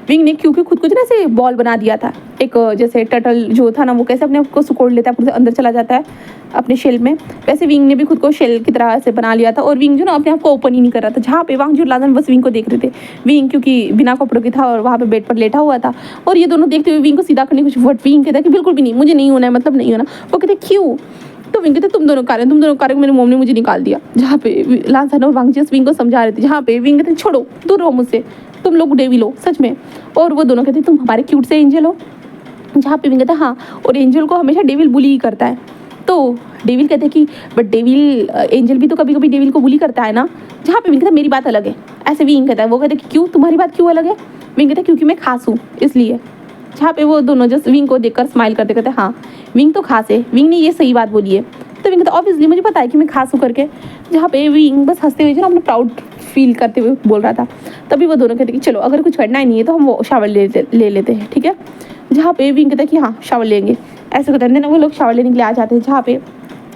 विंग ने क्योंकि खुद को जो ना ऐसे बॉल बना दिया था, एक जैसे टर्टल जो था ना वो कैसे अपने आप को सुकोड़ लेता है, पूरे अंदर चला जाता है अपने शेल में, वैसे विंग ने भी खुद को शेल की तरह से बना लिया था। और विंग जो ना अपने आप को ओपन ही नहीं कर रहा था, जहाँ पे वांगजी और लानसान बस विंग को देख रहे थे। विंग क्योंकि बिना कपड़ों की था और वहाँ पे बेड पर लेटा हुआ था, और ये दोनों देखते हुए विंग को सीधा करने की कोशिश, बट विंग कहता है कि बिल्कुल भी नहीं, मुझे नहीं होना है, मतलब नहीं होना। वो कहते क्यों, तो विंग कहते तुम दोनों कारण मेरे मॉम ने मुझे निकाल दिया। जहाँ पे लानसान और वांगजी विंग को समझा रहे थे, जहाँ पे विंग कहते छोड़ो दूर रहो मुझसे, तुम लोग डेविल हो सच में। और वो दोनों कहते तुम हमारे क्यूट से एंजल हो, जहाँ पे विंग कहता हाँ, और एंजल को हमेशा डेविल बुली ही करता है। तो डेविल कहते हैं कि बट डेविल एंजल भी तो कभी कभी डेविल को बुली करता है ना, जहाँ पे विंग कहता मेरी बात अलग है, ऐसे विंग कहता है। वो कहते कि क्यों तुम्हारी बात क्यों अलग है, विंग कहता क्योंकि मैं खास हूँ इसलिए। जहाँ पे वो दोनों जस्ट विंग को देखकर स्माइल करते कहते हाँ विंग तो खास है, विंग ने ये सही बात बोली है। तो विंग कहता ऑब्वियसली मुझे पता है कि मैं खास हूँ करके, जहाँ पे विंग बस हंसते हुए जो ना अपना प्राउड फील करते हुए बोल रहा था। तभी वो दोनों कहते कि चलो अगर कुछ करना ही नहीं है तो हम वो शावर ले लेते हैं, ठीक है। जहाँ पे विंग कहता कि हाँ शावर लेंगे, ऐसे कहते हैं। वो लोग शावर लेने के लिए आ जाते हैं, जहाँ पे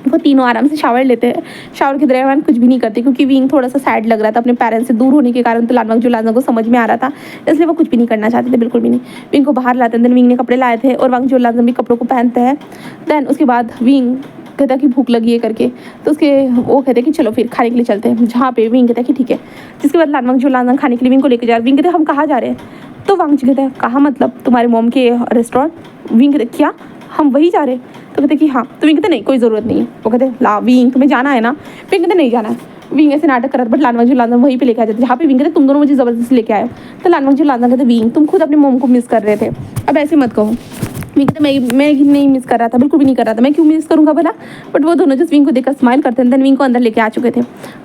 वो तीनों आराम से शावर लेते हैं। शावर के दौरान कुछ भी नहीं करते, क्योंकि विंग थोड़ा सा सैड लग रहा था अपने पेरेंट्स से दूर होने के कारण। तो लानसान को समझ में आ रहा था, इसलिए वो कुछ भी नहीं करना चाहते थे, बिल्कुल भी नहीं। विंग को बाहर लाते हैं, देन विंग ने कपड़े लाए थे और वांगजी और लानसान भी कपड़ों को पहनते हैं। देन उसके बाद विंग कहता कि भूख लगी है करके, तो उसके वो कहते हैं कि चलो फिर खाने के लिए चलते हैं, जहाँ पे विंग कहता है कि ठीक है। जिसके बाद वांगजी और लानसान खाने के लिए विंग को लेकर जा रहे। विंग कहते हैं हम कहाँ जा रहे हैं, तो वांगजी कहता है कहाँ मतलब तुम्हारे मॉम के रेस्टोरेंट। विंग कहते क्या हम वही जा रहे हैं, तो कहते कि हाँ। तो विंग कहते नहीं कोई ज़रूरत नहीं है। वो कहते ला विंग तुम्हें जाना है ना, विंग कहते नहीं जाना है। विंग ऐसे नाटक कर रहा था, बट लानसान वहीं पे लेके आ जाते, जहाँ पे विंग कहते तुम दोनों मुझे ज़बरदस्ती लेके आए। तो लानसान कहते विंग तुम खुद अपने मॉम को मिस कर रहे थे, अब ऐसे मत कहो। विंग कहते मैं नहीं मिस कर रहा था, बिल्कुल भी नहीं कर रहा था, मैं क्यों मिस करूँगा भला। बट वो दोनों जस्ट विंग को देखकर स्माइल करते हैं। देन विंग को अंदर लेके आ चुके थे।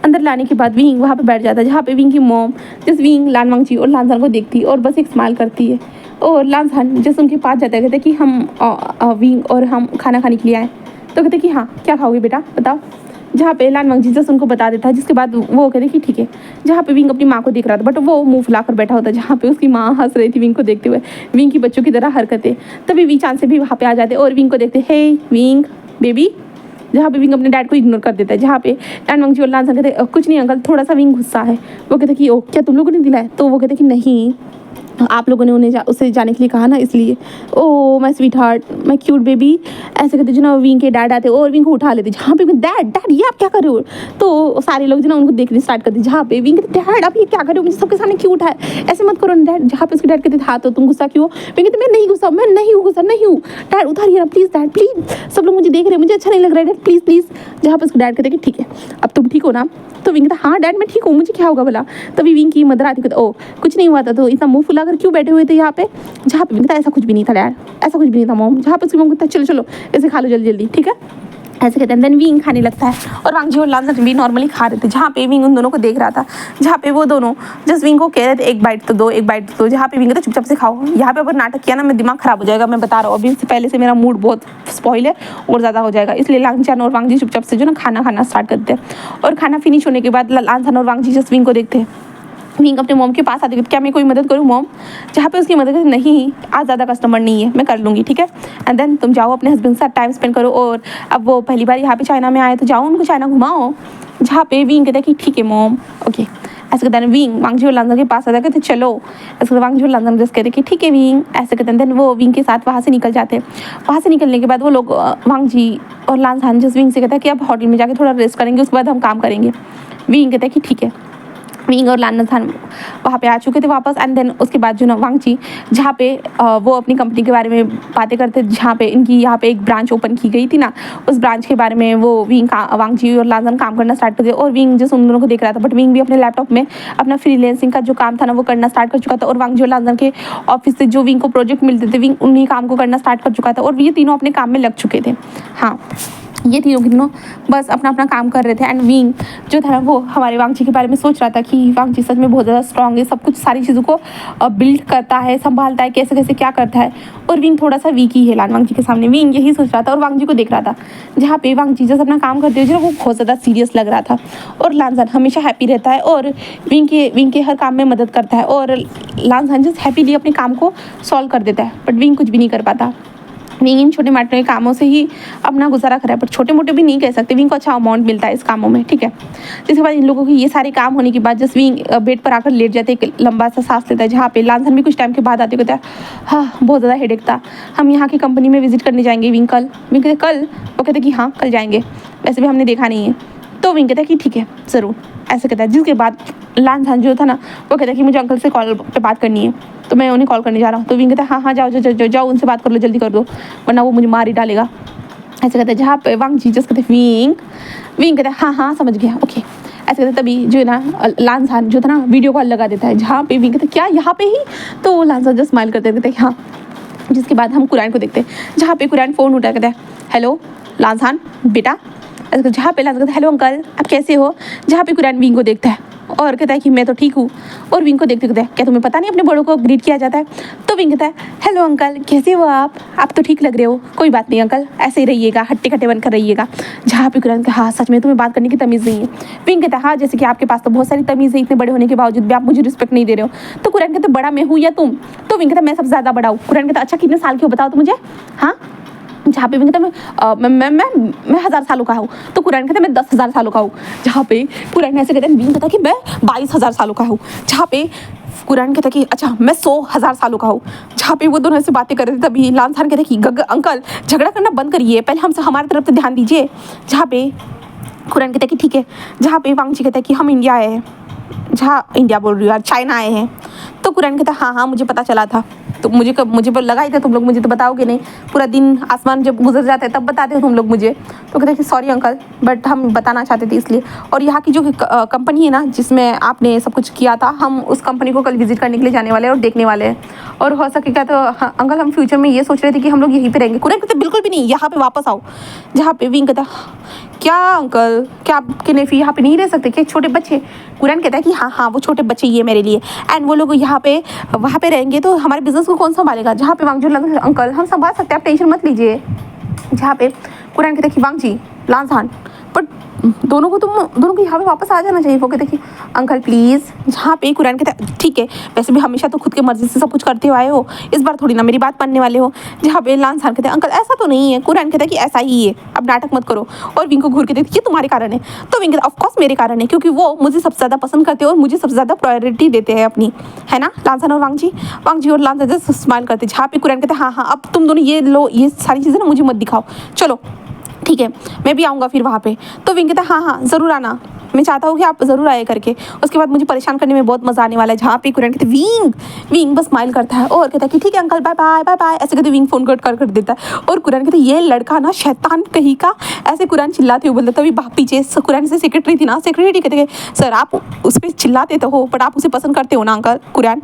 अंदर लाने के बाद विंग वहाँ पे बैठ जाता है, जहाँ पे विंग की मॉम जस्ट विंग वांगजी और लानसान को देखती और बस एक स्माइल करती है। और लानसान जैसे उनके पास जाता है, कहते कि हम विंग और हम खाना खाने के लिए आए। तो कहते कि हाँ क्या खाओगे बेटा बताओ, जहाँ पे वांगजी जस्ट उनको बता देता है। जिसके बाद वो कहते कि ठीक है। जहाँ पे विंग अपनी माँ को देख रहा था, बट वो मुंह फुलाकर बैठा होता है, जहाँ पे उसकी माँ हंस रही थी विंग को देखते हुए, विंग की बच्चों की तरह हरकतें। तभी वी चांद से भी वहाँ पे आ जाते और विंग को देखते, हे विंग बेबी जहाँ पे विंग अपने डैड को इग्नोर कर देता है, जहाँ पे एंड वांगजी और लानसान कहते हैं कुछ नहीं अंकल, थोड़ा सा विंग गुस्सा है। वो कहते कि ओ क्या तुम लोगों ने दिलाया? तो वो कहते कि नहीं, आप लोगों ने उन्हें उसे जाने के लिए कहा ना, इसलिए। Oh my sweet heart, my cute baby, ऐसे कहते जो ना विंग के डैड आते और विंग को उठा लेते, जहाँ पे डैड डैड ये आप क्या कर रहे हो? तो सारे लोग जो ना उनको देखने स्टार्ट करते, जहाँ पे विंग कहते डैड आप ये क्या कर रहे हो, मुझे सबके सामने क्यों उठाए, ऐसे मत करो ना डैड। जहाँ पे उसके डैड कहते हाँ तो तुम गुस्सा क्यों हो? विंग कहते मैं नहीं गुस्सा, मैं नहीं हूँ गुस्सा, नहीं हूँ डैड, उतारिए ना प्लीज़ डैड प्लीज़, सब लोग मुझे देख रहे हैं, मुझे अच्छा नहीं लग रहा है डैड प्लीज़ प्लीज़। जहाँ पे उसके डैड कहते कि ठीक है अब तुम ठीक हो ना? तो विंग कहता हाँ डैड मैं ठीक हूँ, मुझे क्या होगा भला? तभी विंग की मदर आती कहते ओ कुछ नहीं हुआ था, तो इतना मुंह फुलाकर क्यों बैठे हुए थे यहाँ पे? जहाँ पे विंग कहता ऐसा कुछ भी नहीं था डैड, ऐसा कुछ भी नहीं था मॉम। जहाँ पे उसकी मॉम कहता चलो चलो ऐसे खा लो जल्दी जल्दी, ठीक है, ऐसे कहते हैं। देन विंग खाने लगता है और वांगजी और लानसान भी नॉर्मली खा रहे थे, जहाँ पे विंग उन दोनों को देख रहा था, जहाँ पे वो दोनों जस्ट विंग को कह रहे थे एक बाइट तो दो, एक बाइट तो दो, जहाँ पे विंग कहता चुपचाप से खाओ। यहाँ पे अगर नाटक किया ना मैं दिमाग खराब हो जाएगा, मैं बता रहा हूँ अभी से पहले से मेरा मूड बहुत स्पॉइल है और ज़्यादा हो जाएगा, इसलिए लानसान और वांगजी चुपचाप से जो ना खाना स्टार्ट करते हैं। और खाना फिनिश होने के बाद लानसान और वांगजी जस्ट विंग को देखते हैं। विंग अपने मॉम के पास आती है, क्या मैं कोई मदद करूँ मॉम? जहाँ पे उसकी मदद करती नहीं आज ज़्यादा कस्टमर नहीं है, मैं कर लूँगी, ठीक है, एंड देन तुम जाओ अपने हस्बैंड के साथ टाइम स्पेंड करो, और अब वो पहली बार यहाँ पे चाइना में आए तो जाओ उनको चाइना घुमाओ। जहाँ पे विंग कहते हैं कि ठीक है मॉम ओके। ऐसे कहते हैं विंग वांगजी और लानसान के पास आता है, कहते चलो, ऐसे वांगजी और लानसान जैसे कहते कि ठीक है विंग, ऐसे कहते हैं। देन वो विंग के साथ वहाँ से निकल जाते हैं। वहाँ से निकलने के बाद वो लोग वांगजी और लानसान जस्ट विंग से कहता है कि अब होटल में जाके थोड़ा रेस्ट करेंगे, उसके बाद हम काम करेंगे। विंग कहता है कि ठीक है। विंग और लानसान वहाँ पे आ चुके थे वापस, एंड देन उसके बाद जो ना वांगजी जहाँ पे वो अपनी कंपनी के बारे में बातें करते, जहाँ पे इनकी यहाँ पे एक ब्रांच ओपन की गई थी ना, उस ब्रांच के बारे में वो वांगजी और लानसान काम करना स्टार्ट कर दिया। और विंग जैसे उन दोनों को देख रहा था, बट विंग भी अपने लैपटॉप में अपना फ्रीलांसिंग का जो काम था ना वो करना स्टार्ट कर चुका था, और वांगजी और लानसान के ऑफिस से जो विंग को प्रोजेक्ट मिलते थे विंग उन्हीं काम को करना स्टार्ट कर चुका था, और ये तीनों अपने काम में लग चुके थे। हाँ ये तीनों के तीनों बस अपना अपना काम कर रहे थे, एंड विंग जो था ना वो हमारे वांगजी के बारे में सोच रहा था कि वांगजी सच में बहुत ज़्यादा स्ट्रांग है, सब कुछ सारी चीज़ों को बिल्ड करता है, संभालता है, कैसे कैसे क्या करता है, और विंग थोड़ा सा वीक ही है वांगजी के सामने। विंग यही सोच रहा था और वांगजी को देख रहा था, जहाँ पे वांगजी जैसे अपना काम करते हुए वो बहुत ज़्यादा सीरियस लग रहा था, और लानसान हमेशा हैप्पी रहता है और विंग के हर काम में मदद करता है, और लानसान जस्ट हैप्पीली अपने काम को सॉल्व कर देता है, बट विंग कुछ भी नहीं कर पाता। विंग इन छोटे मोटे कामों से ही अपना गुजारा करा है, पर छोटे मोटे भी नहीं कह सकते, विंग को अच्छा अमाउंट मिलता है इस कामों में, ठीक है। जिसके बाद इन लोगों के ये सारे काम होने के बाद जस्ट विंग बेड पर आकर लेट जाते, एक लंबा सा सांस लेता है, जहाँ पे लानसान भी कुछ टाइम के बाद आते कहता है हाँ बहुत ज़्यादा हेडेक था, हम यहाँ की कंपनी में विजिट करने जाएंगे विंग कल। विंग कहते कल? वो कहते कि हाँ कल जाएंगे, वैसे भी हमने देखा नहीं है। तो विंग कहता है कि ठीक है ज़रूर, ऐसे कहता है। जिसके बाद लानसान जो था ना वो कहता है कि मुझे अंकल से कॉल पे बात करनी है, तो मैं उन्हें कॉल करने जा रहा हूँ। तो विंग कहता है हाँ हाँ जाओ जाओ जाओ जाओ उनसे बात कर लो, जल्दी कर दो वरना वो मुझे मार ही डालेगा, ऐसे कहता है। जहाँ पे वांगजी जस्ट कहते विंग कहता है हाँ हाँ समझ गया ओके, ऐसे कहते तभी जो है ना लानसान जो था ना वीडियो कॉल लगा देता है, जहाँ पे विंग कहता है क्या यहाँ पे ही? तो लानसान जस्ट स्माइल करते कहते हैं हाँ। जिसके बाद हम कुरैन को देखते हैं, जहाँ पे कुरैन फ़ोन उठा कहता है हेलो लानसान बेटा, जहाँ पे लानसान कहता है हेलो अंकल आप कैसे हो। जहाँ पे कुरैन विंग को देखता है और कहता है कि मैं तो ठीक हूँ, और विंग को देखते कहता है क्या तुम्हें पता नहीं अपने बड़ों को ग्रीट किया जाता है? तो विंग कहता है हेलो अंकल कैसे हो आप तो ठीक लग रहे हो, कोई बात नहीं अंकल ऐसे ही रहिएगा, हट्टे खट्टे बनकर रहिएगा। जहाँ पे कुरैन कहता हाँ सच में तुम्हें बात करने की तमीज़ नहीं है। विंग कहता है हाँ जैसे कि आपके पास तो बहुत सारी तमीज़ है, इतने बड़े होने के बावजूद भी आप मुझे रिस्पेक्ट नहीं दे रहे हो। तो कुरैन कहता बड़ा मैं हूँ या तुम? तो विंग कहता मैं सबसे ज़्यादा बड़ा हूँ। कुरैन कहता अच्छा कितने साल के हो बताओ तो मुझे। हाँ जहाँ पे विंग कहता मैं 1000 सालों का हूँ। तो कुरैन कहता मैं 10,000 सालों का हूँ। जहाँ पे कुरैन ऐसे कहते हैं, विंग कहता कि मैं 22,000 सालों का हूँ। जहाँ पे कुरैन कहता कि अच्छा मैं 100,000 सालों का हूँ। जहाँ पे वो दोनों ऐसे बातें कर रहे थे तभी लानसान कहते कि अंकल झगड़ा करना बंद करिए, पहले हमसे हमारी तरफ से ध्यान दीजिए। जहाँ पे कुरैन कहता कि ठीक है। जहाँ पे वांगजी कहता है कि हम इंडिया आए हैं, जहाँ इंडिया बोल रही हूँ यार चाइना आए हैं। तो कुरैन कहता हाँ हाँ मुझे पता चला था, तो मुझे लगा ही था तुम लोग मुझे तो बताओगे नहीं, पूरा दिन आसमान जब गुजर जाता है तब बताते हो तुम लोग मुझे। तो कहते हैं कि सॉरी अंकल बट हम बताना चाहते थे इसलिए, और यहाँ की जो कंपनी है ना जिसमें आपने सब कुछ किया था, हम उस कंपनी को कल विजिट करने के लिए जाने वाले हैं और देखने वाले हैं, और हो सकेगा तो हाँ अंकल हम फ्यूचर में ये सोच रहे थे कि हम लोग यहीं पे रहेंगे। कुरैन कहते बिल्कुल भी नहीं, यहाँ पे वापस आओ। जहाँ पे विंग कहता क्या अंकल क्या आपके नेफी यहाँ पे नहीं रह सकते क्या, छोटे बच्चे? कुरैन कहता है कि हाँ हाँ वो छोटे बच्चे ये मेरे लिए, एंड वो लोग यहाँ पे वहाँ पे रहेंगे तो हमारे बिजनेस को कौन संभालेगा? जहाँ पे वांगजी अंकल हम संभाल सकते हैं आप टेंशन मत लीजिए। जहाँ पे कुरैन कहता है कि वांगजी लानसान बट दोनों को यहाँ पे वापस आ जाना चाहिए। वो कहते कि अंकल प्लीज़, जहाँ पे कुरैन कहता है ठीक है, वैसे भी हमेशा तो खुद की मर्जी से सब कुछ करते हुए आए हो, इस बार थोड़ी ना मेरी बात मानने वाले हो। जहाँ पे लान खान कहते हैं अंकल ऐसा तो नहीं है, कुरैन कहता है कि ऐसा ही है, अब नाटक मत करो। और विंग को घूर के देखते ये तुम्हारे कारण है। तो विंग कहता ऑफकोर्स मेरे कारण है, क्योंकि वो मुझे सबसे ज़्यादा पसंद करते हैं और मुझे सबसे ज़्यादा प्रायोरिटी देते हैं अपनी, है ना लानसान और वांग जी और लानसान जैसे स्माइल करते। जहाँ पे कुरैन कहते हैं हाँ हाँ अब तुम दोनों ये लो, ये सारी चीज़ें ना मुझे मत दिखाओ, चलो ठीक है मैं भी आऊँगा फिर वहाँ पे। तो विंग कहता हाँ हाँ ज़रूर आना, मैं चाहता हूँ कि आप ज़रूर आए करके, उसके बाद मुझे परेशान करने में बहुत मज़ा आने वाला है। जहाँ पे कुरैन कहते विंग बस स्माइल करता है और कहता है कि ठीक है uncle bye bye bye bye, ऐसे कहते विंग फ़ोन कट कर देता है। और कुरैन कहते ये लड़का ना शैतान कहीं का, ऐसे कुरैन चिल्लाते हुए बोलते। तभी पीछे कुरैन से सेक्रेटरी थी ना, सेक्रेटरी कहते सर आप उस पर चिल्लाते तो हो बट आप उसे पसंद करते हो ना अंकल, कुरैन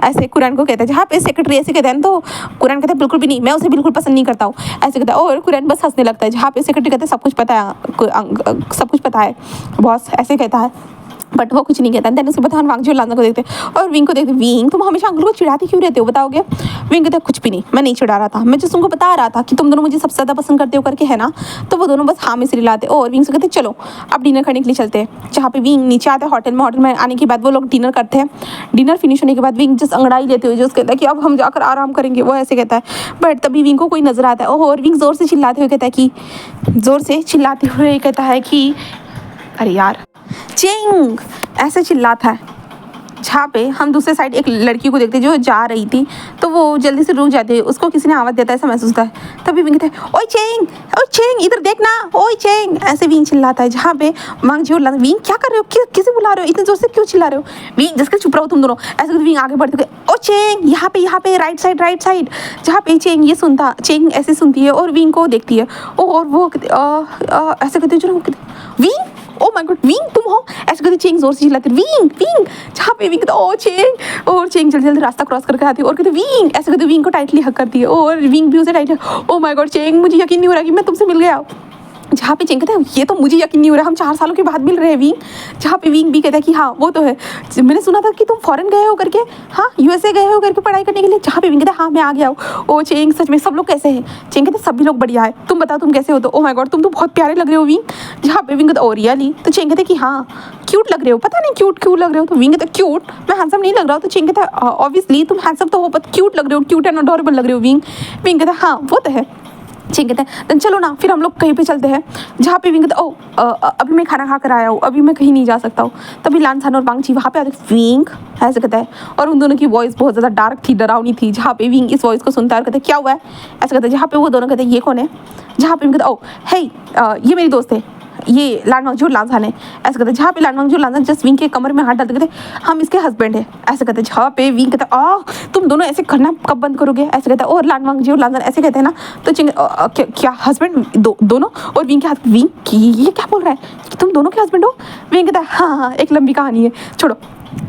ऐसे कुरैन को कहते हैं। जहाँ पे सेक्रेटरी ऐसे कहते हैं तो कुरैन कहते हैं बिल्कुल भी नहीं, मैं उसे बिल्कुल पसंद नहीं करता हूँ, ऐसे कहता है। और कुरैन बस हंसने लगता है। जहाँ पे सेक्रेटरी कहते हैं सब कुछ पता है, सब कुछ पता है बॉस, ऐसे कहता है बट वो कुछ नहीं कहता। देन उसके बाद हम वांग जी और लांजा को देखते और विंग को देखते, विंग तुम हमेशा अंकल को चिढ़ाती क्यों रहते हो बताओगे? विंग कहते कुछ भी नहीं, मैं नहीं चिढ़ा रहा था, मैं जस्ट तुमको बता रहा था कि तुम दोनों मुझे सबसे ज़्यादा पसंद करते हो करके, है ना। तो वो दोनों बस हाँ में सिर हिलाते और विंग से कहते चलो अब डिनर करने के लिए चलते हैं। जहाँ पे विंग नीचे आते हैं होटल में आने के बाद वो लोग डिनर करते हैं। डिनर फिनिश होने के बाद विंग जस्ट अंगड़ाई लेते हुए जो कहता है कि अब हम जाकर आराम करेंगे, वो ऐसे कहता है। बट तभी विंग को कोई नजर आता है और विंग ज़ोर से चिल्लाते हुए कहता है कि अरे यार चिंग, ऐसे चिल्लाता है। जहाँ पे हम दूसरे साइड एक लड़की को देखते हैं जो जा रही थी, तो वो जल्दी से रुक जाती है, उसको किसी ने आवाज़ देता है ऐसा महसूस होता है। तभी विंग कहता है ओए चेंग इधर देखना, ओए चेंग, ऐसे विंग चिल्लाता है। जहाँ पे वांग जी और लांजा, विंग क्या कर रहे हो, किसे बुला रहे हो, इतने जोर से क्यों चिल्ला रहे हो? विंग जिसके चुप रहो तुम दोनों, ऐसे विंग आगे बढ़ते ओ चेंग यहाँ पे राइट साइड। जहाँ पे चेंग ऐसे सुनती है और विंग को देखती है और वो ऐसे कहते हैं wing O my God wing तुम हो, ऐसे कहते चेंग जोर से चिल्लाते विंग। जहाँ पे विंग ओ चेंग, और चेंग जल्दी रास्ता क्रॉस करके आती है और कहते विंग, ऐसे कहते विंग को टाइटली हक करती है और विंग भी उसे tightly, oh my god Cheng मुझे यकीन नहीं हो रहा कि मैं तुमसे मिल गया। जहाँ पे चेंग कहता है ये तो मुझे यकीन नहीं हो रहा, हम 4 सालों के बाद मिल रहे हैं विंग। जहाँ पे विंग भी कहता है कि हाँ वो तो है, मैंने सुना था कि तुम फॉरेन गए हो करके, हाँ USA गए हो करके पढ़ाई करने के लिए। जहाँ पे विंग कहता है हाँ मैं आ गया हूँ। ओ चेंग सच में सब लोग कैसे हैं? चेंग कहते सभी लोग बढ़िया है, तुम बताओ तुम कैसे हो? तो ओ माय गॉड तुम तो बहुत प्यारे लग रहे हो विंग। जहाँ पे विंग कहता ओ रियली? तो चेंग कहते कि हाँ क्यूट लग रहे हो, पता नहीं क्यूट लग रहे हो। तो विंग कहता क्यूट, मैं हैंडसम नहीं लग रहा हूँ। तो चेंग कहता ऑब्वियसली तुम हैंडसम तो हो बट क्यूट लग रहे हो, क्यूट एंड अडोरेबल लग रहे हो विंग। विंग कहता हाँ वो तो है। ठीक है चलो ना फिर हम लोग कहीं पे चलते हैं। जहाँ पे विंग कहता ओ अभी मैं खाना खा कर आया हूँ, अभी मैं कहीं नहीं जा सकता हूँ। तभी लानसान और वांग जी वहाँ पे आते, विंग ऐसे कहता है और उन दोनों की वॉइस बहुत ज़्यादा डार्क थी, डरावनी थी। जहाँ पे विंग इस वॉइस को सुनता है और कहता है क्या हुआ है, ऐसे कहता है। जहाँ पे वो दोनों कहते हैं ये कौन है? जहाँ पे विंग कहता ओ हे ये मेरी दोस्त है, ये लानवांग जी और लानसान है, ऐसे कहते हैं। जहाँ पे लानवांग जी और लानसान जस्ट विंग के कमर में हाथ डालते कहते हम इसके हस्बैंड है, ऐसे कहते हैं। जहाँ पे विंग कहता है तुम दोनों ऐसे करना कब बंद करोगे, ऐसे कहता है। और लानवांग जी और लानसान ऐसे कहते हैं ना। तो चिंग क्या हस्बैंड दोनों? और विंग के हाथ, विंग ये क्या बोल रहा है कि तुम दोनों के हस्बैंड हो? विंग कहता है हाँ एक लंबी कहानी है, छोड़ो,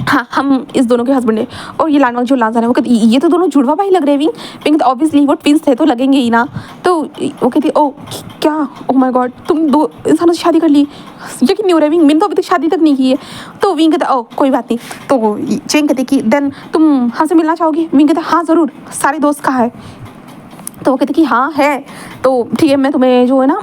हाँ हम इस दोनों के हस्बैंड है। और ये लानवांग जो लानसान है वो कहती ये तो दोनों जुड़वा भाई लग रहे हैं विंग तो ऑब्वियसली वो ट्विंस थे तो लगेंगे ही ना। तो वो कहती ओ क्या, ओ माय गॉड तुम 2 इंसानों से शादी कर ली, यकीन नहीं हो रहा है विंग, मैंने तो अभी तक शादी तक नहीं की है। तो विंग कहता ओ कोई बात नहीं। तो चेंग कहती कि देन तुम हमसे मिलना चाहोगी? विंग कहता हाँ ज़रूर, सारे दोस्त कहाँ है? तो वो कहते कि हाँ है, तो ठीक है मैं तुम्हें जो है ना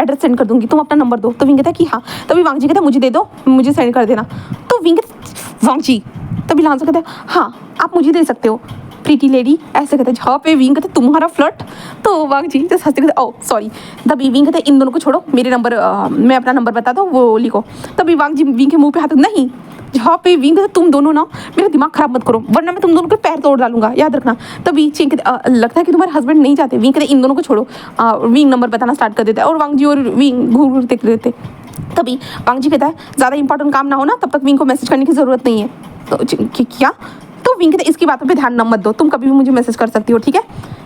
एड्रेस सेंड कर दूंगी, तुम अपना नंबर दो। तो विंग कहता कि हाँ। तभी वांग जी कहता मुझे दे दो, मुझे सेंड कर देना। तो विंग कहता वांग जी, तभी लानसा कहता है हाँ आप मुझे दे सकते हो प्रीटी लेडी, ऐसे कहते हैं। जहाँ पे विंग कहते तुम्हारा फ्लर्ट। तो वांग जी जैसे हंसते कहते ओ सॉरी। तभी विंग कहते इन दोनों को छोड़ो, मेरे नंबर मैं अपना नंबर बता दो वो लिखो। तभी वांग जी विंग के मुँह पे हाथ, नहीं। जहाँ पे विंग कहते तुम दोनों ना मेरा दिमाग खराब मत करो वरना मैं तुम दोनों के पैर तोड़ डालूंगा, याद रखना। तभी चेंग कहते लगता है कि तुम्हारे हस्बैंड नहीं चाहते। विंग कहते इन दोनों को छोड़ो। विंग नंबर बताना स्टार्ट कर देता है और वांग जी और विंग घूर घूर देख लेते। तभी वांग जी कहता है ज़्यादा इंपॉर्टेंट काम ना हो ना तब तक विंग को मैसेज करने की ज़रूरत नहीं है। तो क्या? तो विंग कहते इसकी बातों पे ध्यान न मत दो, तुम कभी भी मुझे मैसेज कर सकती हो, ठीक है।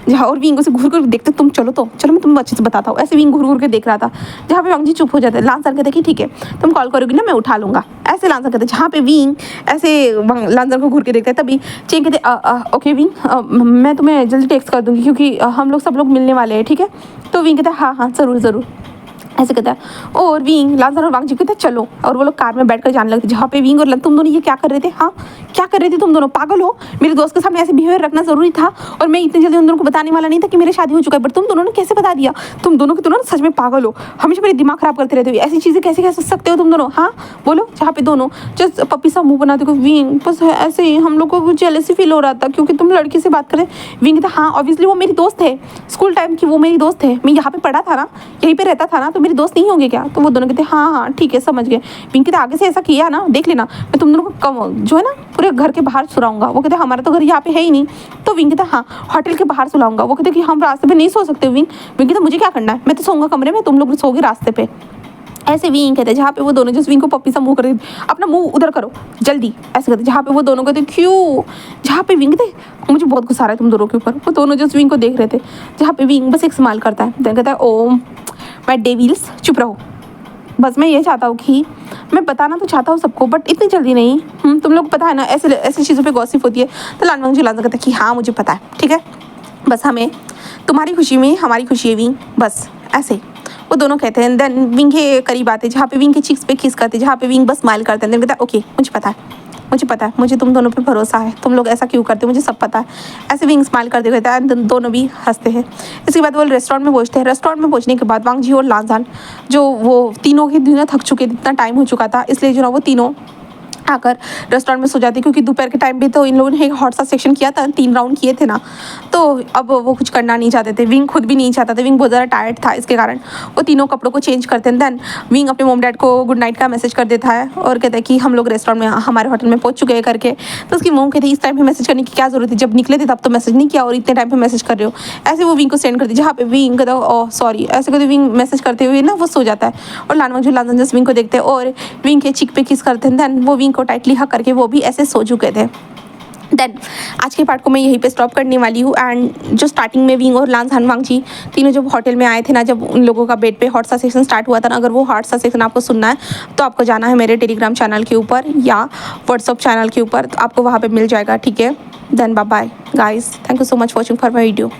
जहाँ और विंग उसे घूर कर देखते तुम चलो मैं तुम्हें अच्छे से बताता हूँ। ऐसे विंग घूर के देख रहा था। जहाँ पे वांग जी चुप हो जाते हैं। लानसान कहते कि ठीक है तुम कॉल करोगी ना मैं उठा लूँगा, ऐसे लानसान कहते। जहाँ पे विंग ऐसे लानसान को घूर के देखता है। तभी चेंग कहते ओके विंग मैं तुम्हें जल्दी टेक्स्ट कर दूँगी क्योंकि हम लोग सब लोग मिलने वाले हैं, ठीक है। तो विंग कहता है हाँ ज़रूर ऐसे कहता है। और विंग लानसान और वांग जी कहते चलो, और वो लोग कार में बैठकर जाने लगते। जहाँ पे विंग और तुम दोनों ये क्या कर रहे थे, हाँ क्या कर रहे थे तुम दोनों? पागल हो? मेरे दोस्त के सामने ऐसे बिहेवियर रखना ज़रूरी था और मैं इतनी जल्दी उन दोनों को बताने वाला नहीं था कि मेरी शादी हो चुका है, बट तुम दोनों ने कैसे बता दिया? तुम दोनों के दोनों सच में पागल हो, हमेशा मेरे दिमाग खराब करते रहते हो। ऐसी चीज़ें कैसे कह सकते हो तुम दोनों? हाँ बोलो। जहाँ पे दोनों जस्ट पप्पी सा मुँह बनाते हो विंग, बस ऐसे ही हम लोग को जेलसी फील हो रहा था क्योंकि तुम लड़की से बात करें। विंग था हाँ ऑब्वियसली वो मेरी दोस्त है, स्कूल टाइम की वो मेरी दोस्त है, मैं यहाँ पे पढ़ा था ना, यहीं पे रहता था ना, तो मेरी दोस्त नहीं होंगे क्या? तो वो दोनों कहते हाँ हाँ ठीक है समझ गए। विंग कहते आगे से ऐसा किया ना देख लेना मैं तुम दोनों को कम जो है ना पूरे घर के बाहर सुलाऊंगा। वो कहते हमारा तो घर यहाँ पे है ही नहीं। तो विंग कहता हाँ होटल के बाहर सुलाऊंगा। वो कहते कि हम रास्ते पे नहीं सो सकते। विंग कहता मुझे क्या करना है, मैं तो सोऊंगा कमरे में, तुम लोग सोगे रास्ते पे। ऐसे विंग कहते जहाँ पे वो दोनों जिस विंग को पप्पी सा मुंह कर अपना मुंह उधर करो जल्दी, ऐसे कहते जहाँ पे वो दोनों कहते क्यों, जहाँ पे विंग थे मुझे बहुत गुस्सा आ रहा है तुम दोनों के ऊपर। वो दोनों जिस विंग को देख रहे थे, जहाँ पे विंग बस एक स्माइल करता है, देन कहता है ओ माय डेविल्स चुप रहो। बस मैं ये चाहता हूँ कि मैं बताना तो चाहता हूँ सबको बट इतनी जल्दी नहीं। तुम लोग पता है ना ऐसे ऐसी चीज़ों पे गॉसिप होती है। तो लानवांग जी कहता है कि हाँ मुझे पता है ठीक है, बस हमें तुम्हारी खुशी में हमारी खुशी है विंग, बस ऐसे। वो दोनों कहते हैं देन विंग के करीब आते जहाँ पे विंग के चीक्स पे किस करते, जहाँ पे विंग बस स्माइल करते हैं। देन कहता है ओके मुझे पता है, मुझे पता है, मुझे तुम दोनों पे भरोसा है, तुम लोग ऐसा क्यों करते हो मुझे सब पता है। ऐसे विंग स्माइल करते रहता है, दोनों भी हंसते हैं। इसके बाद वो रेस्टोरेंट में पहुंचते हैं। रेस्टोरेंट में पहुंचने के बाद वांग जी और लांजान जो वो तीनों के दिन थक चुके थे, इतना टाइम हो चुका था, इसलिए जो ना वो तीनों आकर रेस्टोरेंट में सो जाती क्योंकि दोपहर के टाइम पे तो इन लोगों ने एक हॉट सा सेक्शन किया था, 3 राउंड किए थे ना, तो अब वो कुछ करना नहीं चाहते थे। विंग खुद भी नहीं चाहता था, विंग बहुत ज़्यादा टायर्ड था, इसके कारण वो तीनों कपड़ों को चेंज करते हैं। देन विंग अपने मॉम डैड को गुड नाइट का मैसेज कर देता है और कहता है कि हम लोग रेस्टोरेंट में हमारे होटल में पहुंच चुके हैं करके। तो उसकी मॉम कहती है इस टाइम पे मैसेज करने की क्या जरूरत है, जब निकले थे तब तो मैसेज नहीं किया और इतने टाइम पे मैसेज कर रहे हो। ऐसे वो विंग को सेंड करती, जहाँ पे विंग कहता ओह सॉरी, ऐसे कहते विंग मैसेज करते हुए ना वो सो जाता है। और लानवांग जस्ट विंग को देखते हैं और विंग के चिक पे किस करते हैं। देन वो विंग को टाइटली हक करके वो भी ऐसे सो चुके थे। देन आज के पार्ट को मैं यहीं पे स्टॉप करने वाली हूँ। एंड जो स्टार्टिंग में विंग और लांजान वांग जी तीनों जब होटल में आए थे ना, जब उन लोगों का बेड पे हॉट सा सेक्शन स्टार्ट हुआ था ना, अगर वो हॉट सा सेक्शन आपको सुनना है तो आपको जाना है मेरे टेलीग्राम चैनल के ऊपर या व्हाट्सअप चैनल के ऊपर, तो आपको वहाँ पर मिल जाएगा ठीक है। Then bye bye guys, thank you so much watching for my video.